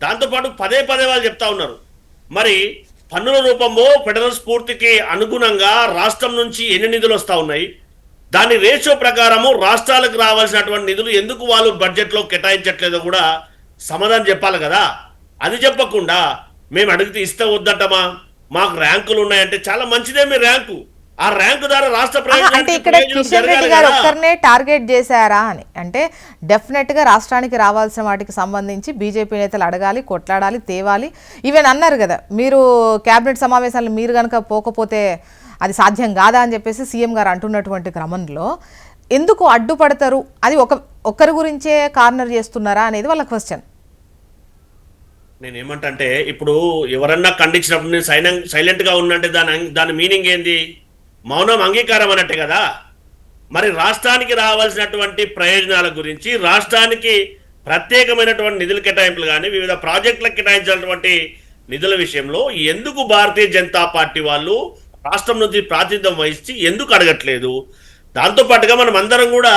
దాంతోపాటు పదే వాళ్ళు చెప్తా ఉన్నారు, మరి పన్నుల రూపంలో ఫెడరల్ స్ఫూర్తికి అనుగుణంగా రాష్ట్రం నుంచి ఎన్ని నిధులు వస్తూ ఉన్నాయి, దాని రేషియో ప్రకారము రాష్ట్రాలకు రావాల్సినటువంటి నిధులు ఎందుకు వాళ్ళు బడ్జెట్లో కేటాయించట్లేదో కూడా సమాధానం చెప్పాలి కదా. అది చెప్పకుండా మేము అడిగితే ఇస్తే వద్దంటమా, మాకు ర్యాంకులు ఉన్నాయంటే చాలా మంచిదే మీ ర్యాంకు, ఆ ర్యాంకు ద్వారా రాష్ట్ర అంటే ఇక్కడ కిషన్ రెడ్డి గారు ఒక్కరినే టార్గెట్ చేశారా అని అంటే డెఫినెట్ గా రాష్ట్రానికి రావాల్సిన వాటికి సంబంధించి బీజేపీ నేతలు అడగాలి, కొట్లాడాలి, తేవాలి. ఈవెన్ అన్నారు కదా, మీరు కేబినెట్ సమావేశాలు మీరు కనుక పోకపోతే అది సాధ్యం కాదా అని చెప్పేసి సీఎం గారు అంటున్నటువంటి క్రమంలో ఎందుకు అడ్డుపడతారు, అది ఒక్కరి గురించే కార్నర్ చేస్తున్నారా అనేది వాళ్ళ క్వశ్చన్. నేనేమంటే ఇప్పుడు ఎవరన్నా ఖండించినప్పుడు నేను సైలెంట్ గా ఉన్నంటే దాని మీనింగ్ ఏంది? మౌనం అంగీకారం అన్నట్టే కదా. మరి రాష్ట్రానికి రావాల్సినటువంటి ప్రయోజనాల గురించి, రాష్ట్రానికి ప్రత్యేకమైనటువంటి నిధుల కేటాయింపులు కానీ, వివిధ ప్రాజెక్టులకు కేటాయించినటువంటి నిధుల విషయంలో ఎందుకు భారతీయ జనతా పార్టీ వాళ్ళు రాష్ట్రం నుంచి ప్రాతినిధ్యం వహించి ఎందుకు అడగట్లేదు? దాంతోపాటుగా మనం అందరం కూడా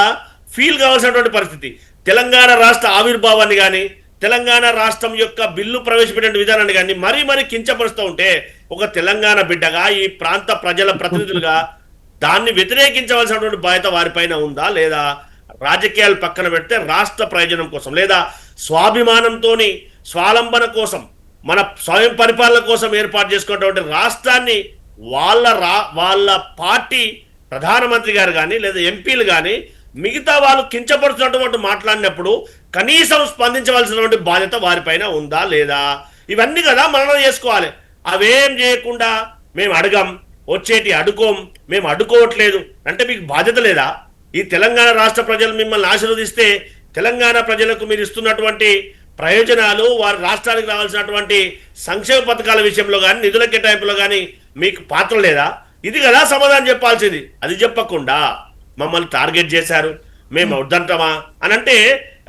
ఫీల్ కావాల్సినటువంటి పరిస్థితి, తెలంగాణ రాష్ట్ర ఆవిర్భావాన్ని కానీ, తెలంగాణ రాష్ట్రం యొక్క బిల్లు ప్రవేశపెట్టిన విధానాన్ని కానీ మరీ కించపరుస్తూ ఉంటే, ఒక తెలంగాణ బిడ్డగా, ఈ ప్రాంత ప్రజల ప్రతినిధులుగా దాన్ని వ్యతిరేకించవలసినటువంటి బాధ్యత వారిపైన ఉందా లేదా? రాజకీయాలు పక్కన పెడితే రాష్ట్ర ప్రయోజనం కోసం, లేదా స్వాభిమానంతోని స్వాలంబన కోసం, మన స్వయం పరిపాలన కోసం ఏర్పాటు చేసుకున్నటువంటి రాష్ట్రాన్ని వాళ్ళ పార్టీ ప్రధానమంత్రి గారు కానీ, లేదా ఎంపీలు కానీ మిగతా వాళ్ళు కించపరుచున్నటువంటి మాట్లాడినప్పుడు కనీసం స్పందించవలసినటువంటి బాధ్యత వారిపైన ఉందా లేదా? ఇవన్నీ కదా మనం చేసుకోవాలి. అవేం చేయకుండా మేము అడగం, వచ్చేటి అడుకోం, మేము అడ్డుకోవట్లేదు అంటే మీకు బాధ్యత లేదా? ఈ తెలంగాణ రాష్ట్ర ప్రజలు మిమ్మల్ని ఆశీర్వదిస్తే తెలంగాణ ప్రజలకు మీరు ఇస్తున్నటువంటి ప్రయోజనాలు, వారి రాష్ట్రానికి రావాల్సినటువంటి సంక్షేమ పథకాల విషయంలో కానీ, నిధుల కేటాయింపులో కానీ మీకు పాత్ర లేదా? ఇది కదా సమాధానం చెప్పాల్సింది. అది చెప్పకుండా మమ్మల్ని టార్గెట్ చేశారు, మేము వద్దంటామా అని అంటే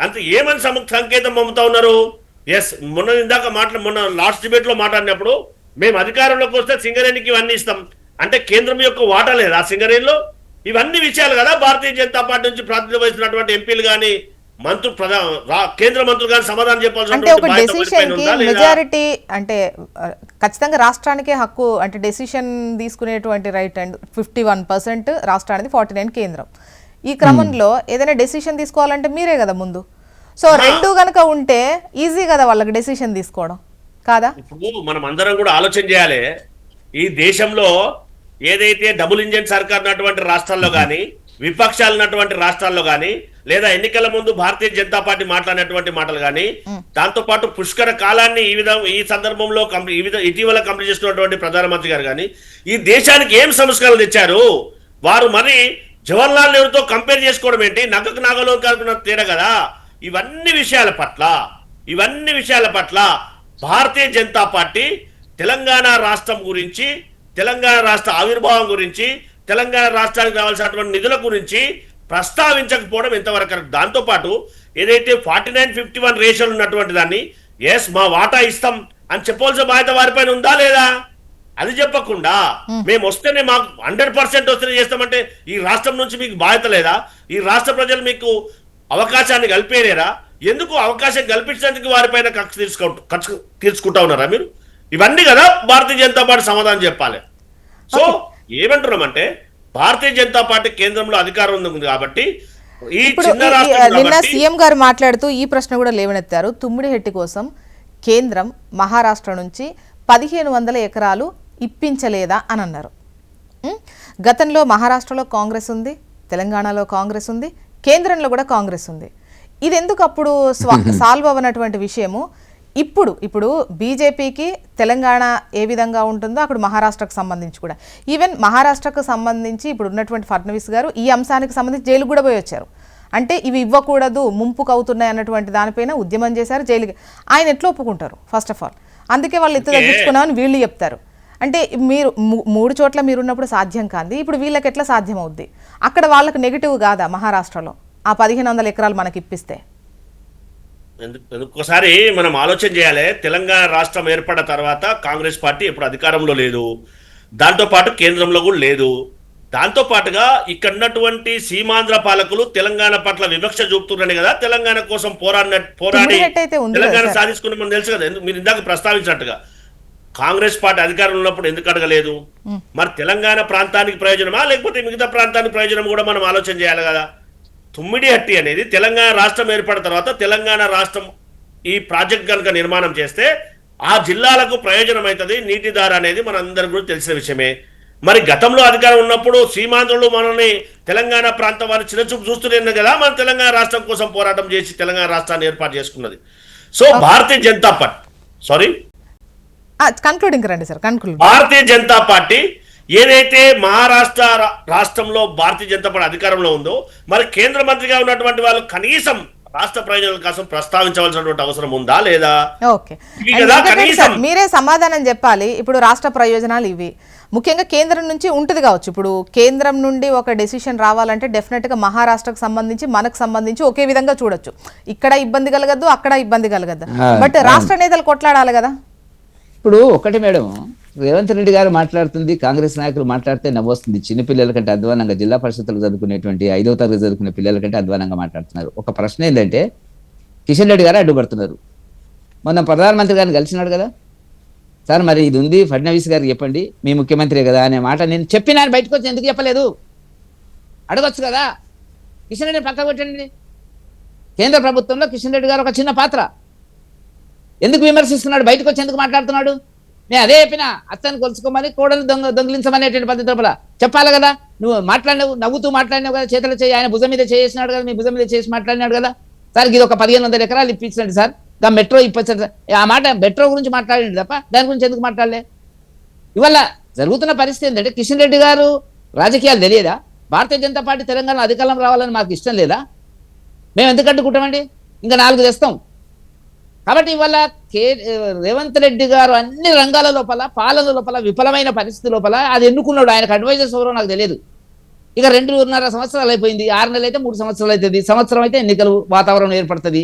అంత ఏమని సంకేతం పంపుతా ఉన్నారు? ఎస్, మొన్న లాస్ట్ డిబేట్ లో మాట్లాడినప్పుడు మేము అధికారంలోకి వస్తే సింగరేణికి ఇవన్నీ ఇస్తాం అంటే కేంద్రం యొక్క వాటా లేదా సింగరేణిలో? ఇవన్నీ విషయాలు కదా భారతీయ జనతా పార్టీ నుంచి ప్రాతినిధ్యం వహిస్తున్నటువంటి ఎంపీలు కానీ, కేంద్ర మంత్రులు కానీ సమాధానం అంటే ఒక డెసిషన్ కి మెజారిటీ అంటే ఖచ్చితంగా రాష్ట్రానికే హక్కు, అంటే డెసిషన్ తీసుకునేటువంటి రైట్ అండ్ 51% రాష్ట్రానికి, 49 కేంద్రం. ఈ క్రమంలో ఏదైనా డెసిషన్ తీసుకోవాలంటే మీరే కదా ముందు. సో రెండు గనక ఉంటే ఈజీ కదా వాళ్ళకి డెసిషన్ తీసుకోవడం కాదా? ఇప్పుడు మనం అందరం కూడా ఆలోచన చేయాలి. ఈ దేశంలో ఏదైతే డబుల్ ఇంజన్ సర్కార్ ఉన్నటువంటి రాష్ట్రాల్లో కానీ, విపక్షాలు ఉన్నటువంటి రాష్ట్రాల్లో కానీ, లేదా ఎన్నికల ముందు భారతీయ జనతా పార్టీ మాట్లాడినటువంటి మాటలు కానీ, దాంతో పాటు పుష్కర కాలాన్ని ఈ సందర్భంలో ఇటీవల కంప్లీట్ చేస్తున్నటువంటి ప్రధానమంత్రి గారు కానీ ఈ దేశానికి ఏం సంస్కరణలు తెచ్చారు? వారు మరి జవహర్లాల్ నెహ్రూతో కంపేర్ చేసుకోవడం ఏంటి? నగకు నాగలో కలుపుకున్న తేడా కదా. ఇవన్నీ విషయాల పట్ల భారతీయ జనతా పార్టీ తెలంగాణ రాష్ట్రం గురించి, తెలంగాణ రాష్ట్ర ఆవిర్భావం గురించి, తెలంగాణ రాష్ట్రానికి రావాల్సినటువంటి నిధుల గురించి ప్రస్తావించకపోవడం ఎంతవరకు? దాంతోపాటు ఏదైతే 49-51 రేషియోలు ఉన్నటువంటి దాన్ని ఎస్ మా వాటా ఇస్తాం అని చెప్పవలసిన బాధ్యత వారిపైన ఉందా లేదా? అది చెప్పకుండా మేము వస్తేనే మాకు 100% వస్తేనే చేస్తామంటే ఈ రాష్ట్రం నుంచి మీకు బాధ్యత లేదా? ఈ రాష్ట్ర ప్రజలు మీకు అవకాశాన్ని కల్పేలేరా? ఎందుకు అవకాశం కల్పించడానికి వారిపైన కక్ష తీర్చుకుంటా ఉన్నారా మీరు? ఇవన్నీ కదా భారతీయ జనతా పార్టీ సమాధానం చెప్పాలి. సో ఏమంటున్నామంటే భారతీయ జనతా పార్టీ కేంద్రంలో అధికారం ఉంది కాబట్టి ఈ చిన్న రాష్ట్రం నిన్న సీఎం గారు మాట్లాడుతూ ఈ ప్రశ్న కూడా లేవనెత్తారు. తుమ్మిడిహెట్టి కోసం కేంద్రం మహారాష్ట్ర నుంచి 1500 ఎకరాలు ఇప్పించలేదా అని అన్నారు. గతంలో మహారాష్ట్రలో కాంగ్రెస్ ఉంది, తెలంగాణలో కాంగ్రెస్ ఉంది, కేంద్రంలో కూడా కాంగ్రెస్ ఉంది. ఇది ఎందుకు అప్పుడు సాల్వ్ అవ్వనటువంటి విషయము ఇప్పుడు బీజేపీకి తెలంగాణ ఏ విధంగా ఉంటుందో అక్కడ మహారాష్ట్రకు సంబంధించి కూడా, ఈవెన్ మహారాష్ట్రకు సంబంధించి ఇప్పుడు ఉన్నటువంటి ఫడ్నవీస్ గారు ఈ అంశానికి సంబంధించి జైలుకు కూడా పోయి వచ్చారు. అంటే ఇవి ఇవ్వకూడదు, ముంపుకు అవుతున్నాయి అన్నటువంటి దానిపైన ఉద్యమం చేశారు, జైలుకి. ఆయన ఎట్లా ఒప్పుకుంటారు? ఫస్ట్ ఆఫ్ ఆల్ అందుకే వాళ్ళు ఎత్తు తగ్గించుకున్నామని వీళ్ళు చెప్తారు. అంటే మీరు 3 చోట్ల మీరున్నప్పుడు సాధ్యం కాదు, ఇప్పుడు వీళ్ళకి ఎట్లా సాధ్యం అవుద్ది? అక్కడ వాళ్ళకి నెగిటివ్ కాదా మహారాష్ట్రలో ఆ 1500 ఎకరాలు మనకి ఇప్పిస్తే? ఒక్కసారి మనం ఆలోచన చేయాలి. తెలంగాణ రాష్ట్రం ఏర్పడిన తర్వాత కాంగ్రెస్ పార్టీ ఇప్పుడు అధికారంలో లేదు, దాంతో పాటు కేంద్రంలో కూడా లేదు. దాంతో పాటుగా ఇక్కడ ఉన్నటువంటి సీమాంధ్ర పాలకులు తెలంగాణ పట్ల వివక్ష చూపుతున్నారని కదా తెలంగాణ కోసం పోరాడి తెలంగాణ సాధించుకుని తెలుసు కదా. మీరు ఇందాక ప్రస్తావించినట్టుగా కాంగ్రెస్ పార్టీ అధికారంలో ఉన్నప్పుడు ఎందుకు అడగలేదు? మరి తెలంగాణ ప్రాంతానికి ప్రయోజనమా లేకపోతే మిగతా ప్రాంతానికి ప్రయోజనం కూడా మనం ఆలోచన చేయాలి కదా. తుమ్మిడిహట్టి అనేది తెలంగాణ రాష్ట్రం ఏర్పడిన తర్వాత తెలంగాణ రాష్ట్రం ఈ ప్రాజెక్ట్ కనుక నిర్మాణం చేస్తే ఆ జిల్లాలకు ప్రయోజనం అవుతుంది, నీటి దార అనేది మన అందరికి కూడా తెలిసిన విషయమే. మరి గతంలో అధికారం ఉన్నప్పుడు సీమాంధ్రులు మనల్ని తెలంగాణ ప్రాంతం వారు చిన్నచూపు చూస్తూనే కదా మన తెలంగాణ రాష్ట్రం కోసం పోరాటం చేసి తెలంగాణ రాష్ట్రాన్ని ఏర్పాటు చేసుకున్నది. So Bharatiya Janata party Bharatiya Janata party ఏదైతే మహారాష్ట్ర రాష్ట్రంలో భారతీయ జనతా పార్టీ అధికారంలో ఉందో మరి కేంద్ర మంత్రిగా ఉన్నటువంటి వాళ్ళు కనీసం రాష్ట్ర ప్రయోజనాల కోసం ప్రస్తావించవలసినటువంటి అవసరం ఉందా లేదా? మీరే సమాధానం చెప్పాలి. ఇప్పుడు రాష్ట్ర ప్రయోజనాలు ఇవి ముఖ్యంగా కేంద్రం నుంచి ఉంటుంది కావచ్చు. ఇప్పుడు కేంద్రం నుండి ఒక డెసిషన్ రావాలంటే డెఫినెట్గా మహారాష్ట్రకు సంబంధించి మనకు సంబంధించి ఒకే విధంగా చూడొచ్చు. ఇక్కడ ఇబ్బంది కలగద్దు, అక్కడ ఇబ్బంది కలగద్దు, బట్ రాష్ట్ర నేతలు కొట్లాడాలి కదా. ఇప్పుడు ఒకటి మేడం, రేవంత్ రెడ్డి గారు మాట్లాడుతుంది, కాంగ్రెస్ నాయకులు మాట్లాడితే నవ్వొస్తుంది. చిన్నపిల్లల కంటే అధ్వానంగా, జిల్లా పరిషత్తులు చదువుకునేటువంటి 5వ తరగతి చదువుకునే పిల్లల కంటే అధ్వానంగా మాట్లాడుతున్నారు. ఒక ప్రశ్న ఏంటంటే కిషన్ రెడ్డి గారు అడ్డుపడుతున్నారు. మొన్న ప్రధానమంత్రి గారిని కలిసినాడు కదా, సార్ మరి ఇది ఉంది ఫడ్నవీస్ గారికి చెప్పండి, మీ ముఖ్యమంత్రి కదా అనే మాట నేను చెప్పినా బయటకు వచ్చి ఎందుకు చెప్పలేదు? అడగొచ్చు కదా. కిషన్ రెడ్డిని పక్కకు పెట్టండి. కేంద్ర ప్రభుత్వంలో కిషన్ రెడ్డి గారు ఒక చిన్న పాత్ర. ఎందుకు విమర్శిస్తున్నాడు? బయటకు వచ్చి ఎందుకు మాట్లాడుతున్నాడు? నేను అదే చెప్పినా, అత్తని కొలుచుకోమని కోడలు దొంగిలించమనేటువంటి పద్ధతి లోపల చెప్పాలి కదా. నువ్వు మాట్లాడినావు, నవ్వుతూ మాట్లాడినావు కదా, చేతులు చేయి ఆయన భుజం మీద చేసినాడు కదా, మీ భుజం మీద చేసి మాట్లాడినాడు కదా. సార్ ఇది ఒక 1500 ఎకరాలు ఇప్పించండి సార్, ఇంకా మెట్రో ఇప్పించండి సార్. ఆ మాట మెట్రో గురించి మాట్లాడండి తప్ప దాని గురించి ఎందుకు మాట్లాడలే? ఇవాళ జరుగుతున్న పరిస్థితి ఏంటంటే కిషన్ రెడ్డి గారు రాజకీయాలు తెలియదా? భారతీయ జనతా పార్టీ తెలంగాణ అధికారం రావాలని మాకు ఇష్టం లేదా? మేము ఎందుకు అడ్డుకుంటామండి? ఇంకా 4 తెస్తాం. కాబట్టి ఇవాళ రేవంత్ రెడ్డి గారు అన్ని రంగాల లోపల, పాలన లోపల విఫలమైన పరిస్థితి లోపల అది ఎన్నుకున్నాడు. ఆయనకు అడ్వైజర్స్ ఎవరో నాకు తెలియదు. ఇక 2.5 సంవత్సరాలు అయిపోయింది. 6 నెలలు అయితే 3 సంవత్సరాలు అవుతుంది, సంవత్సరం అయితే ఎన్నికలు వాతావరణం ఏర్పడుతుంది.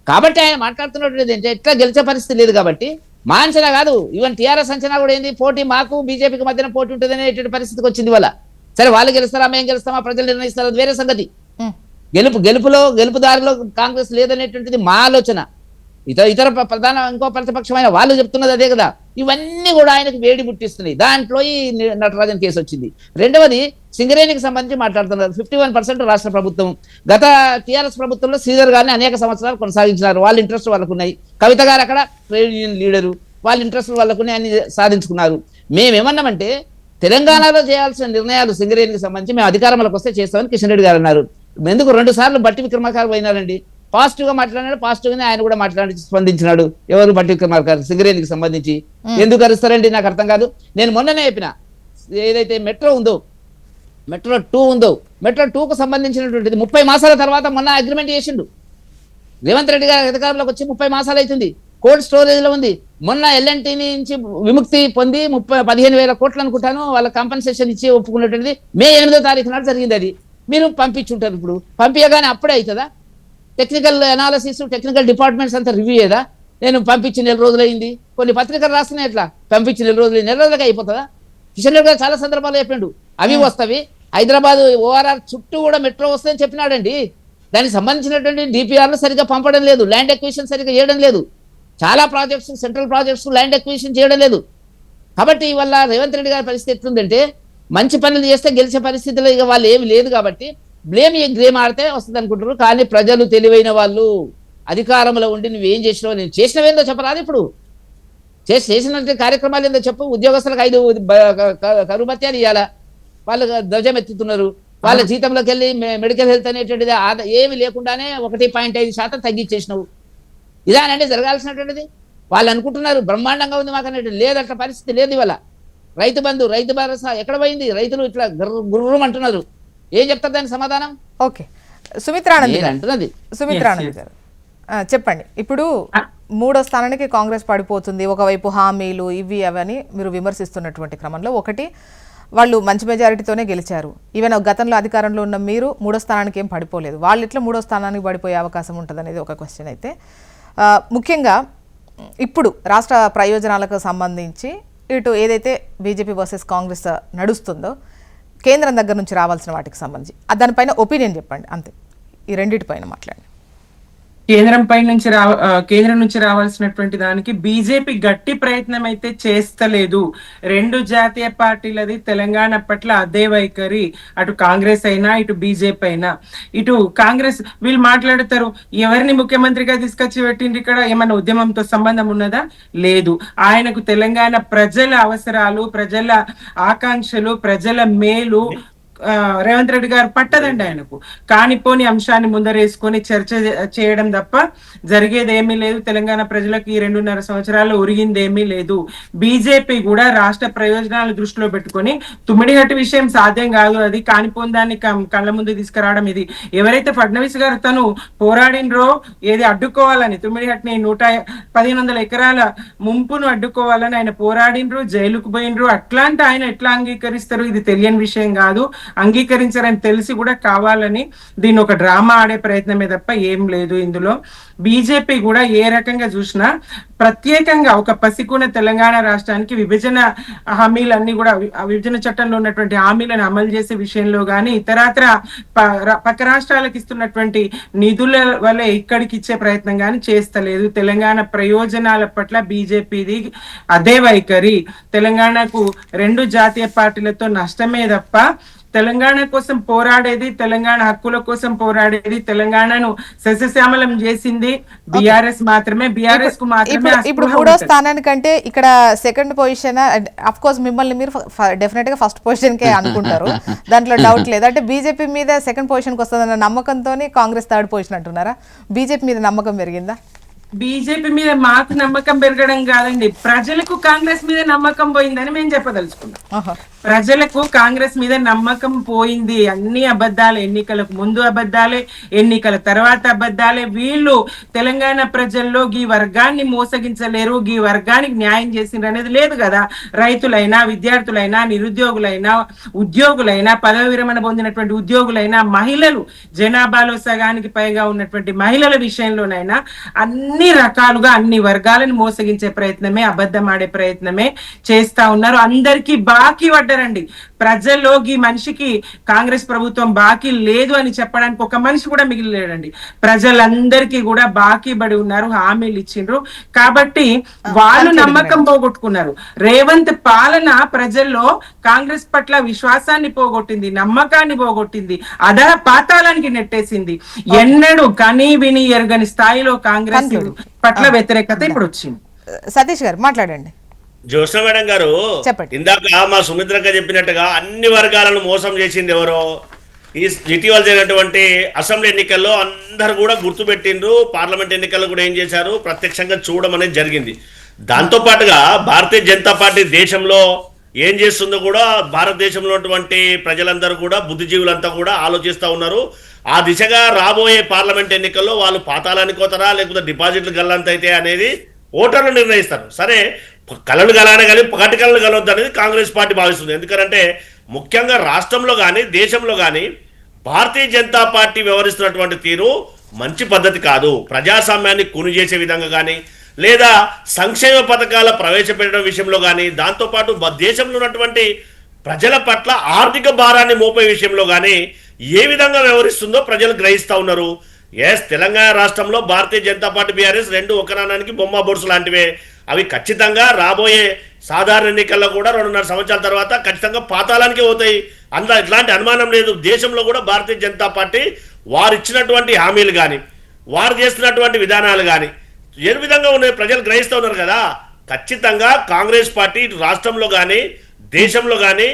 కాబట్టి ఆయన మాట్లాడుతున్నట్టు ఏంటంటే ఎట్లా గెలిచే పరిస్థితి లేదు. కాబట్టి మా అంచనా కాదు, ఈవెన్ టీఆర్ఎస్ అంచనా కూడా ఏంది, పోటీ మాకు బీజేపీకి మధ్యన పోటీ ఉంటుంది అనేటువంటి పరిస్థితికి వచ్చింది. వల్ల సరే వాళ్ళు గెలుస్తారా మేము గెలుస్తామా ప్రజలు నిర్ణయిస్తారా అది వేరే సంగతి. గెలుపు దారిలో కాంగ్రెస్ లేదనేటువంటిది మా ఆలోచన. ఇతర ప్రధాన ఇంకో ప్రతిపక్షమైన వాళ్ళు చెప్తున్నది అదే కదా. ఇవన్నీ కూడా ఆయనకు వేడి పుట్టిస్తున్నాయి. దాంట్లో ఈ నటరాజన్ కేసు వచ్చింది. రెండవది సింగరేణికి సంబంధించి మాట్లాడుతున్నారు. 51% రాష్ట్ర ప్రభుత్వం, గత టీఆర్ఎస్ ప్రభుత్వంలో శ్రీధర్ గారిని అనేక సంవత్సరాలు కొనసాగించినారు. వాళ్ళ ఇంట్రెస్ట్ వాళ్ళకు ఉన్నాయి. కవిత గారు అక్కడ ట్రేడ్ యూనియన్ లీడరు, వాళ్ళ ఇంట్రెస్ట్ వాళ్ళకున్నాయి, అన్ని సాధించుకున్నారు. మేమేమన్నామంటే తెలంగాణలో చేయాల్సిన నిర్ణయాలు సింగరేణికి సంబంధించి మేము అధికారంలోకి వస్తే చేస్తామని కిషన్ రెడ్డి గారు అన్నారు. ఎందుకు 2 సార్లు బట్టి విక్రమార్క పోయినారండి. పాజిటివ్ గా మాట్లాడినాడు, పాజిటివ్ గానే ఆయన కూడా మాట్లాడి స్పందించినాడు. ఎవరు బట్టి విక్రమార్క సింగరేణికి సంబంధించి ఎందుకు అరుస్తారండి నాకు అర్థం కాదు. నేను మొన్ననే చెప్పిన, ఏదైతే మెట్రో ఉందో, మెట్రో 2 ఉందో, మెట్రో 2కు సంబంధించినటువంటిది 30 మాసాల తర్వాత మొన్న అగ్రిమెంట్ చేసిండు రేవంత్ రెడ్డి గారి అధికారంలోకి వచ్చి 30 మాసాలు అవుతుంది. కోల్డ్ స్టోరేజ్ లో ఉంది. మొన్న ఎల్ఎన్టీ నుంచి విముక్తి పొంది 15,000 కోట్లు అనుకుంటాను వాళ్ళ కాంపెన్సేషన్ ఇచ్చి ఒప్పుకున్నటువంటిది మే 8వ తారీఖు నాడు జరిగింది. అది మీరు పంపించుంటారు. ఇప్పుడు పంపించగానే అప్పుడే అవుతుందా? టెక్నికల్ అనాలిసిస్, టెక్నికల్ డిపార్ట్మెంట్స్ అంతా రివ్యూ చేయదా? నేను పంపించి 4 రోజులైంది. కొన్ని పత్రికలు రాస్తున్నాయి ఎట్లా పంపించి 4 రోజులు, 4 రోజులకి అయిపోతుందా? కిషన్ రెడ్డి గారు చాలా సందర్భాలు చెప్పిండు అవి వస్తావి. హైదరాబాద్ ORR చుట్టూ కూడా మెట్రో వస్తాయని చెప్పినాడండి. దానికి సంబంధించినటువంటి DPRలు సరిగ్గా పంపడం లేదు, ల్యాండ్ ఎక్విజిషన్ సరిగ్గా చేయడం లేదు, చాలా projects central projects land acquisition చేయడం లేదు. కాబట్టి ఇవాళ రేవంత్ రెడ్డి గారి పరిస్థితి ఎట్లుందంటే మంచి పనులు చేస్తే గెలిచే పరిస్థితిలో ఇక వాళ్ళు ఏమి లేదు కాబట్టి బ్లేమ్ గేమ్ ఆడితే వస్తుంది అనుకుంటారు. కానీ ప్రజలు తెలివైన వాళ్ళు, అధికారంలో ఉండి నువ్వేం చేసినావు, నేను చేసినవేందో చెప్పరాదు. ఇప్పుడు చేసినట్టు కార్యక్రమాలు ఏందో చెప్పు. ఉద్యోగస్తులకు 5 కరువు భత్యాలు ఇవ్వాలా, వాళ్ళు ధ్వజం ఎత్తుతున్నారు. వాళ్ళ జీతంలోకి వెళ్ళి మెడికల్ హెల్త్ అనేటువంటిది ఏమి లేకుండానే 1.5% తగ్గించేసినావు. ఇదానండి జరగాల్సినటువంటిది. వాళ్ళు అనుకుంటున్నారు బ్రహ్మాండంగా ఉంది మాకు అనేది. లేదట్ల పరిస్థితి లేదు. ఇవాళ రైతు బంధు, రైతు భరోసా ఎక్కడ పోయింది? రైతులు ఇట్లా గుర్రం అంటున్నారు. ఏం చెప్తారు దానికి సమాధానం? ఓకే, సుమిత్రానంద్ అంటున్నది. సుమిత్రానంద్ గారు చెప్పండి. ఇప్పుడు 3వ స్థానానికి కాంగ్రెస్ పడిపోతుంది. ఒకవైపు హామీలు ఇవి అవని మీరు విమర్శిస్తున్నటువంటి క్రమంలో, ఒకటి వాళ్ళు మంచి మెజారిటీతోనే గెలిచారు. ఈవెన్ గతంలో అధికారంలో ఉన్న మీరు 3వ స్థానానికి ఏం పడిపోలేదు. వాళ్ళు ఇట్లా 3వ స్థానానికి పడిపోయే అవకాశం ఉంటుంది అనేది ఒక క్వశ్చన్. అయితే ముఖ్యంగా ఇప్పుడు రాష్ట్ర ప్రయోజనాలకు సంబంధించి ఇటు ఏదైతే బీజేపీ వర్సెస్ కాంగ్రెస్ నడుస్తుందో కేంద్రం దగ్గర నుంచి రావాల్సిన వాటికి సంబంధించి దానిపైన ఒపీనియన్ చెప్పండి. అంతే, ఈ రెండింటిపైన మాట్లాడండి. కేంద్రం నుంచి రావాల్సినటువంటి దానికి బీజేపీ గట్టి ప్రయత్నం అయితే చేస్తలేదు. 2 జాతీయ పార్టీలది తెలంగాణ పట్ల అదే వైఖరి. అటు కాంగ్రెస్ అయినా ఇటు బీజేపీ అయినా. ఇటు కాంగ్రెస్ వీళ్ళు మాట్లాడతారు, ఎవరిని ముఖ్యమంత్రిగా తీసుకొచ్చి పెట్టిండ్రు, ఇక్కడ ఏమైనా ఉద్యమంతో సంబంధం ఉన్నదా? లేదు. ఆయనకు తెలంగాణ ప్రజల అవసరాలు, ప్రజల ఆకాంక్షలు, ప్రజల మేలు రేవంత్ రెడ్డి గారు పట్టదండి ఆయనకు. కానిపోని అంశాన్ని ముందరేసుకొని చర్చ చేయడం తప్ప జరిగేది ఏమీ లేదు. తెలంగాణ ప్రజలకు ఈ 2.5 సంవత్సరాల్లో ఒరిగిందేమీ లేదు. బీజేపీ కూడా రాష్ట్ర ప్రయోజనాలు దృష్టిలో పెట్టుకొని తుమ్మిడిహట్టి విషయం సాధ్యం కాదు, అది కానిపోని దాన్ని కళ్ళ ముందు తీసుకురావడం. ఇది ఎవరైతే ఫడ్నవీస్ గారు తను పోరాడినరో ఏది అడ్డుకోవాలని, తుమ్మిడిహట్టిని 11500 ఎకరాల ముంపును అడ్డుకోవాలని ఆయన పోరాడినరు, జైలుకు పోయినరు. అట్లాంటి ఆయన ఎట్లా అంగీకరిస్తారు? ఇది తెలియని విషయం కాదు. అంగీకరించారని తెలిసి కూడా కావాలని దీన్ని ఒక డ్రామా ఆడే ప్రయత్నమే తప్ప ఏం లేదు ఇందులో. బీజేపీ కూడా ఏ రకంగా చూసినా ప్రత్యేకంగా ఒక పసికూన తెలంగాణ రాష్ట్రానికి విభజన హామీలన్నీ కూడా, విభజన చట్టంలో ఉన్నటువంటి హామీలను అమలు చేసే విషయంలో కానీ ఇతరత్ర పక్క రాష్ట్రాలకు ఇస్తున్నటువంటి నిధుల వల్ల ఇక్కడికి ఇచ్చే ప్రయత్నం కానీ చేస్తలేదు. తెలంగాణ ప్రయోజనాల పట్ల బీజేపీది అదే వైఖరి. తెలంగాణకు 2 జాతీయ పార్టీలతో నష్టమే తప్ప తెలంగాణ కోసం పోరాడేది, తెలంగాణ హక్కుల కోసం పోరాడేది, తెలంగాణను సస్యశ్యామలం చేసింది బీఆర్ఎస్ మాత్రమే. బీఆర్ఎస్ కు మాత్రమే. ఇప్పుడు 3వ స్థానానికంటే ఇక్కడ సెకండ్ పొజిషన్, అఫ్ కోర్స్ మిమ్మల్ని మీరు డెఫినెట్ గా ఫస్ట్ పొజిషన్ కే అనుకుంటారు, దాంట్లో డౌట్ లేదు. అంటే బీజేపీ మీద సెకండ్ పొజిషన్ కి వస్తుందన్న నమ్మకంతో కాంగ్రెస్ థర్డ్ పొజిషన్ అంటున్నారా? బీజేపీ మీద నమ్మకం పెరిగిందా? బీజేపీ మీద మాకు నమ్మకం పెరగడం కాదండి, ప్రజలకు కాంగ్రెస్ మీద నమ్మకం పోయిందని మేము చెప్పదలుచుకున్నాం. ప్రజలకు కాంగ్రెస్ మీద నమ్మకం పోయింది. అన్ని అబద్ధాలు, ఎన్నికలకు ముందు అబద్ధాలే, ఎన్నికల తర్వాత అబద్ధాలే. వీళ్ళు తెలంగాణ ప్రజల్లో ఈ వర్గాన్ని మోసగించలేరు, ఈ వర్గానికి న్యాయం చేసిండ్రు అనేది లేదు కదా. రైతులైనా, విద్యార్థులైనా, నిరుద్యోగులైనా, ఉద్యోగులైనా, పదవి విరమణ పొందినటువంటి ఉద్యోగులైనా, మహిళలు, జనాభాలో సగానికి పైగా ఉన్నటువంటి మహిళల విషయంలోనైనా అన్ని రకాలుగా అన్ని వర్గాలను మోసగించే ప్రయత్నమే, అబద్ధం ఆడే ప్రయత్నమే చేస్తా ఉన్నారు. అందరికీ బాకీ పడ్డారండి ప్రజల్లో. ఈ మనిషికి కాంగ్రెస్ ప్రభుత్వం బాకీ లేదు అని చెప్పడానికి ఒక మనిషి కూడా మిగిలిలేడండి. ప్రజలందరికీ కూడా బాకీ పడి ఉన్నారు, హామీలు ఇచ్చిండ్రు. కాబట్టి వాళ్ళు నమ్మకం పోగొట్టుకున్నారు. రేవంత్ పాలన ప్రజల్లో కాంగ్రెస్ పట్ల విశ్వాసాన్ని పోగొట్టింది, నమ్మకాన్ని పోగొట్టింది, అధర పాతాళానికి నెట్టేసింది. ఎన్నడూ కనీ విని ఎరగని స్థాయిలో కాంగ్రెస్ పట్ల వ్యతిరేకత ఇప్పుడు వచ్చింది. సతీష్ గారు మాట్లాడండి. జ్యోత్స్న మేడం గారు చెప్పండి. ఇందాక మా సుమిత్రక్క చెప్పినట్టుగా అన్ని వర్గాలను మోసం చేసింది ఎవరో? ఈ ఇటీవల జరిగినటువంటి అసెంబ్లీ ఎన్నికల్లో అందరు కూడా గుర్తుపెట్టిండ్రు. పార్లమెంట్ ఎన్నికల్లో కూడా ఏం చేశారు, ప్రత్యక్షంగా చూడడం అనేది జరిగింది. దాంతో పాటుగా భారతీయ జనతా పార్టీ దేశంలో ఏం చేస్తుందో కూడా భారతదేశంలో ఉన్నటువంటి ప్రజలందరూ కూడా, బుద్ధిజీవులంతా కూడా ఆలోచిస్తూ ఉన్నారు. ఆ దిశగా రాబోయే పార్లమెంట్ ఎన్నికల్లో వాళ్ళు పాతాళానికి పోతారా లేకపోతే డిపాజిట్లు గల్లంత అయితే అనేది ఓటర్లు నిర్ణయిస్తారు. సరే, కళలు గలానే కానీ పగటి కళలు కలవద్దు అనేది కాంగ్రెస్ పార్టీ భావిస్తుంది. ఎందుకంటే ముఖ్యంగా రాష్ట్రంలో కానీ దేశంలో కానీ భారతీయ జనతా పార్టీ వ్యవహరిస్తున్నటువంటి తీరు మంచి పద్ధతి కాదు. ప్రజాస్వామ్యాన్ని కొను చేసే విధంగా కానీ, లేదా సంక్షేమ పథకాల ప్రవేశపెట్టడం విషయంలో కానీ, దాంతోపాటు దేశంలో ఉన్నటువంటి ప్రజల పట్ల ఆర్థిక భారాన్ని మోపే విషయంలో కానీ ఏ విధంగా వ్యవహరిస్తుందో ప్రజలు గ్రహిస్తూ ఉన్నారు. తెలంగాణ రాష్ట్రంలో భారతీయ జనతా పార్టీ బీఆర్ఎస్ రెండు ఒక నాణానికి బొమ్మ బొరుసు లాంటివే. అవి ఖచ్చితంగా రాబోయే సాధారణ ఎన్నికల్లో కూడా 2.5 సంవత్సరాల తర్వాత ఖచ్చితంగా పాతాళానికి పోతాయి. అందులో ఇట్లాంటి అనుమానం లేదు. దేశంలో కూడా భారతీయ జనతా పార్టీ వారు ఇచ్చినటువంటి హామీలు కానీ, వారు చేస్తున్నటువంటి విధానాలు కానీ ఏ విధంగా ఉన్నాయి ప్రజలు గ్రహిస్తూ ఉన్నారు కదా. ఖచ్చితంగా కాంగ్రెస్ పార్టీ రాష్ట్రంలో కానీ దేశంలో కానీ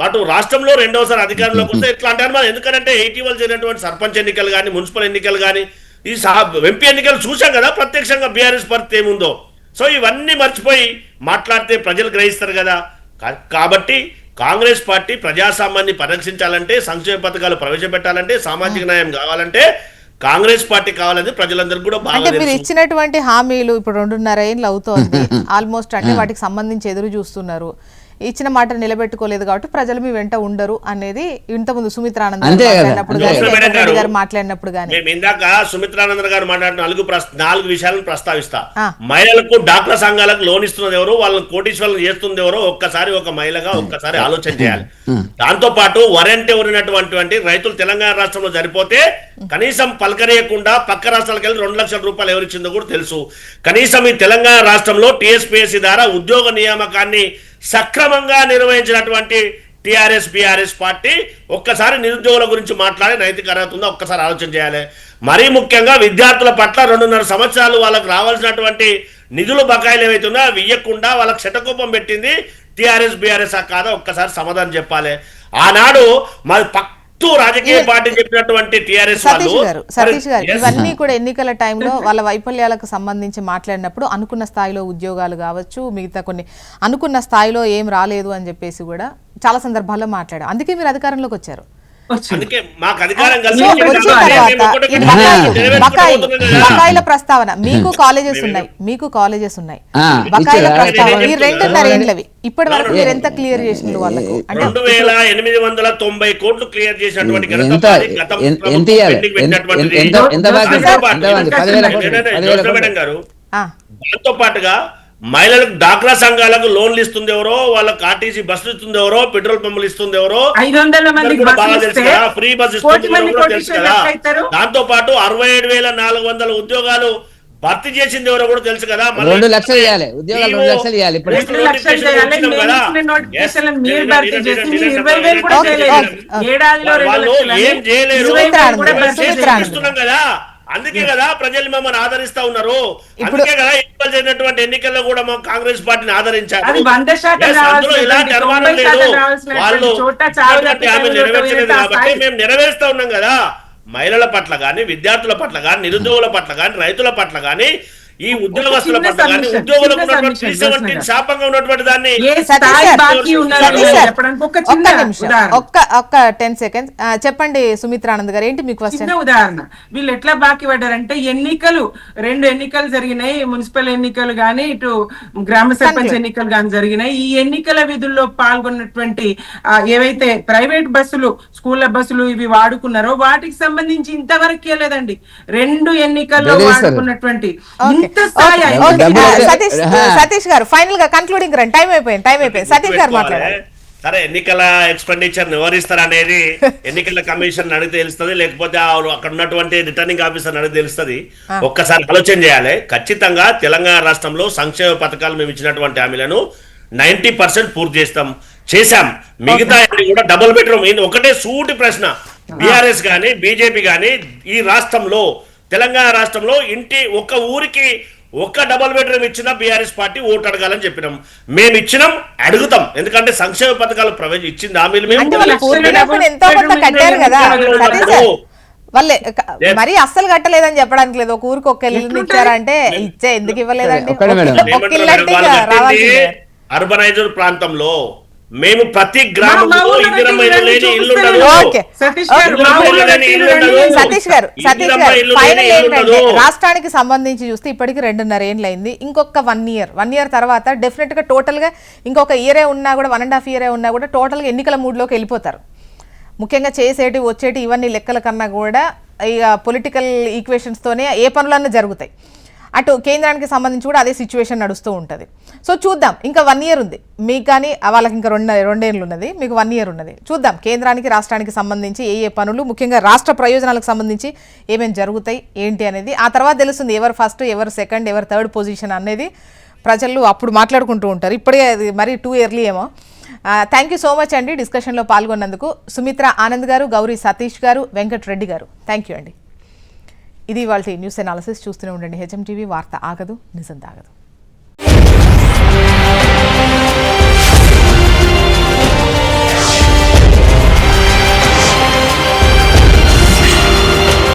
అటు రాష్ట్రంలో రెండవసారి అధికారంలోకి వస్తే ఇట్లాంటి అనుమానం. ఎందుకంటే ఇటీవల జరిగినటువంటి సర్పంచ్ ఎన్నికలు కానీ, మున్సిపల్ ఎన్నికలు కానీ, ఈ ఎంపీ ఎన్నికలు చూసాం కదా ప్రత్యక్షంగా బీఆర్ఎస్ పరిస్థితి ఏముందో. సో ఇవన్నీ మర్చిపోయి మాట్లాడితే ప్రజలు గ్రహిస్తారు కదా. కాబట్టి కాంగ్రెస్ పార్టీ ప్రజాస్వామ్యాన్ని పరిరక్షించాలంటే, సంక్షేమ పథకాలు ప్రవేశపెట్టాలంటే, సామాజిక న్యాయం కావాలంటే కాంగ్రెస్ పార్టీ కావాలని ప్రజలందరికీ కూడా బాగా అంటే మీరు ఇచ్చినటువంటి హామీలు ఇప్పుడు 2.5 ఏళ్ళు అవుతోంది ఆల్మోస్ట్, అంటే వాటికి సంబంధించి ఎదురు చూస్తున్నారు. ఇచ్చిన మాట నిలబెట్టుకోలేదు కాబట్టి ప్రజలు మీ వెంట ఉండరు అనేది ఇంతకుముందు సుమిత్రానంద గారు మాట్లాడినప్పుడు కానీ. మేము ఇందాక సుమిత్రానంద గారు మాట్లాడిన 4 విషయాలను ప్రస్తావిస్తా. మహిళలకు డాక్రా సంఘాలకు లోన్ ఇస్తున్నది ఎవరు, వాళ్ళని కోటీశ్వరులు చేస్తుంది ఎవరో ఒక్కసారి ఒక మహిళగా ఒక్కసారి ఆలోచన చేయాలి. దాంతో పాటు వరంటే ఉన్నటువంటి రైతులు తెలంగాణ రాష్ట్రంలో సరిపోతే కనీసం పలకరియకుండా పక్క రాష్ట్రాలకు వెళ్ళి 2 లక్షల రూపాయలు ఎవరిచ్చిందో కూడా తెలుసు. కనీసం ఈ తెలంగాణ రాష్ట్రంలో టీఎస్పీఎస్సీ ద్వారా ఉద్యోగ నియామకాన్ని సక్రమంగా నిర్వహించినటువంటి టిఆర్ఎస్ బీఆర్ఎస్ పార్టీ ఒక్కసారి నిరుద్యోగుల గురించి మాట్లాడే నైతిక అర్హత ఉందో ఒక్కసారి ఆలోచన చేయాలి. మరీ ముఖ్యంగా విద్యార్థుల పట్ల 2.5 సంవత్సరాలు వాళ్ళకి రావాల్సినటువంటి నిధులు బకాయిలు ఏవైతున్నా అవి ఇవ్వకుండా వాళ్ళకి శటకోపం పెట్టింది టిఆర్ఎస్ బీఆర్ఎస్ కాదా ఒక్కసారి సమాధానం చెప్పాలి. ఆనాడు మరి రాజకీయ పార్టీ చెప్పినటువంటి టిఆర్ఎస్ సతీష్ గారు ఇవన్నీ కూడా ఎన్నికల టైంలో వాళ్ళ వైఫల్యాలకు సంబంధించి మాట్లాడినప్పుడు అనుకున్న స్థాయిలో ఉద్యోగాలు కావచ్చు, మిగతా కొన్ని అనుకున్న స్థాయిలో ఏం రాలేదు అని చెప్పేసి కూడా చాలా సందర్భాల్లో మాట్లాడారు. అందుకే మీరు అధికారంలోకి వచ్చారు. బకాయిల ప్రస్తావన మీకు కాలేజెస్ ఉన్నాయి బకాయిల ప్రస్తావన ఈ 2.5 ఏళ్ళవి ఇప్పటి వరకు మీరు ఎంత క్లియర్ చేసిండ్రు వాళ్ళకు? అంటే 2890 కోట్లు క్లియర్ చేసినటువంటి దాంతో పాటుగా మహిళలకు డాక్రా సంఘాలకు లోన్లు ఇస్తుంది ఎవరో, వాళ్ళకి ఆర్టీసీ బస్సులు ఇస్తుంది ఎవరో, పెట్రోల్ పంపులు ఇస్తుంది ఎవరో, 500 మందికి ఫ్రీ బస్ ఇస్తుంది తెలుసు కదా. దాంతో పాటు 67,400 ఉద్యోగాలు భర్తీ చేసింది ఎవరో కూడా తెలుసు కదా. 2 లక్షలు ఇవ్వాలి ఉద్యోగాలు, 2 లక్షలు ఇవ్వాలి. ఇప్పుడు వాళ్ళు ఏం చేయలేరు కదా. అందుకే కదా ప్రజలు మమ్మల్ని ఆదరిస్తా ఉన్నారు. అందుకే కదా ఎన్నికలు జరిగినటువంటి ఎన్నికల్లో కూడా మా కాంగ్రెస్ పార్టీని ఆదరించారు. అందులో ఇలాంటి అనుమానం లేదు. వాళ్ళు నెరవేర్చలేదు కాబట్టి మేము నెరవేరుస్తా ఉన్నాం కదా. మహిళల పట్ల గాని, విద్యార్థుల పట్ల గాని, నిరుద్యోగుల పట్ల గాని, రైతుల పట్ల గాని, ఈ ఉద్యోగస్తుల పట్ల గాని, ఉద్యోగులకు ఉన్నటువంటి 317 శాపంగా ఉన్నటువంటి దాన్ని ఒక్క 10 సెకండ్స్ చెప్పండి సుమిత్రానంద్ గారు, ఏంటి మీ క్వశ్చన్? ఉదాహరణ వీళ్ళు ఎట్లా బాకీ పడ్డారంటే ఎన్నికలు 2 ఎన్నికలు జరిగినాయి, మున్సిపల్ ఎన్నికలు గాని ఇటు గ్రామ సర్పంచ్ ఎన్నికలు గాని జరిగినాయి. ఈ ఎన్నికల విధుల్లో పాల్గొన్నటువంటి ఏవైతే ప్రైవేట్ బస్సులు, స్కూళ్ళ బస్సులు ఇవి వాడుకున్నారో వాటికి సంబంధించి ఇంతవరకే లేదండి. 2 ఎన్నికల్లో వాడుకున్నటువంటి సతీష్ గారు ఫైనల్ గా కన్క్లూడింగ్ రండి. టైం అయిపోయింది. సతీష్ గారు మాట్లాడారు. సరే, ఎన్నికల ఎక్స్పెండిచర్ వివరిస్తారు అనేది ఎన్నికల కమిషన్ అడిగి తెలుస్తుంది, లేకపోతే అక్కడ ఉన్నటువంటి రిటర్నింగ్ ఆఫీసర్ అడిగి తెలుస్తుంది. ఒక్కసారి ఆలోచన చేయాలి. ఖచ్చితంగా తెలంగాణ రాష్ట్రంలో సంక్షేమ పథకాలు మేము ఇచ్చినటువంటి హామీలను 90% పూర్తి చేశాం. మిగతా కూడా డబుల్ బెడ్రూమ్. ఒకటే సూటి ప్రశ్న, బీఆర్ఎస్ గానీ బీజేపీ గానీ ఈ రాష్ట్రంలో తెలంగాణ రాష్ట్రంలో ఒక ఊరికి ఒక్క డబుల్ బెడ్రూమ్ ఇచ్చిన బీఆర్ఎస్ పార్టీ ఓటు అడగాలని చెప్పినాం. మేము ఇచ్చినాం, అడుగుతాం. ఎందుకంటే సంక్షేమ పథకాలు ఇచ్చింది హామీలు వాళ్ళే మరి అస్సలు కట్టలేదని చెప్పడానికి లేదు. ఒక ఊరికి ఒక ఇల్లు ఇచ్చారంటే ఇచ్చే ఎందుకు ఇవ్వలేదండి? అర్బనైజ్డ్ ప్రాంతంలో మేము ప్రతి గ్రామంలో రాష్ట్రానికి సంబంధించి చూస్తే ఇప్పటికి 2.5 ఏళ్ళు అయింది. ఇంకొక 1 ఇయర్ తర్వాత డెఫినెట్ గా టోటల్ గా ఇంకొక ఇయరే ఉన్నా కూడా 1.5 ఇయరే ఉన్నా కూడా టోటల్ గా ఎన్నికల మూడ్లోకి వెళ్ళిపోతారు. ముఖ్యంగా చేసేటి వచ్చేటి ఇవన్నీ లెక్కల కన్నా కూడా ఇక పొలిటికల్ ఈక్వేషన్స్ తోనే ఏ పనులన్నా జరుగుతాయి. అటు కేంద్రానికి సంబంధించి కూడా అదే సిచ్యువేషన్ నడుస్తూ ఉంటుంది. సో చూద్దాం, ఇంకా 1 year ఉంది మీకు, కానీ వాళ్ళకి ఇంకా 2 ఏళ్ళు ఉన్నది, మీకు 1 year ఉన్నది. చూద్దాం కేంద్రానికి రాష్ట్రానికి సంబంధించి ఏ పనులు, ముఖ్యంగా రాష్ట్ర ప్రయోజనాలకు సంబంధించి ఏమేమి జరుగుతాయి ఏంటి అనేది. ఆ తర్వాత తెలుస్తుంది ఎవరు ఫస్ట్, ఎవరు సెకండ్, ఎవరు థర్డ్ పొజిషన్ అనేది ప్రజలు అప్పుడు మాట్లాడుకుంటూ ఉంటారు. ఇప్పుడే అది మరీ టూ ఎర్లీ ఏమో. థ్యాంక్ యూ సో మచ్ అండి డిస్కషన్లో పాల్గొన్నందుకు. సుమిత్ర ఆనంద్ గారు, గౌరీ సతీష్ గారు, వెంకట్ రెడ్డి గారు, థ్యాంక్ యూ అండి. ఇది వాళ్ళ న్యూస్ అనాలిసిస్. చూస్తూనే ఉండండి హెచ్ఎం టీవీ. వార్త ఆగదు, నిజం తాగదు.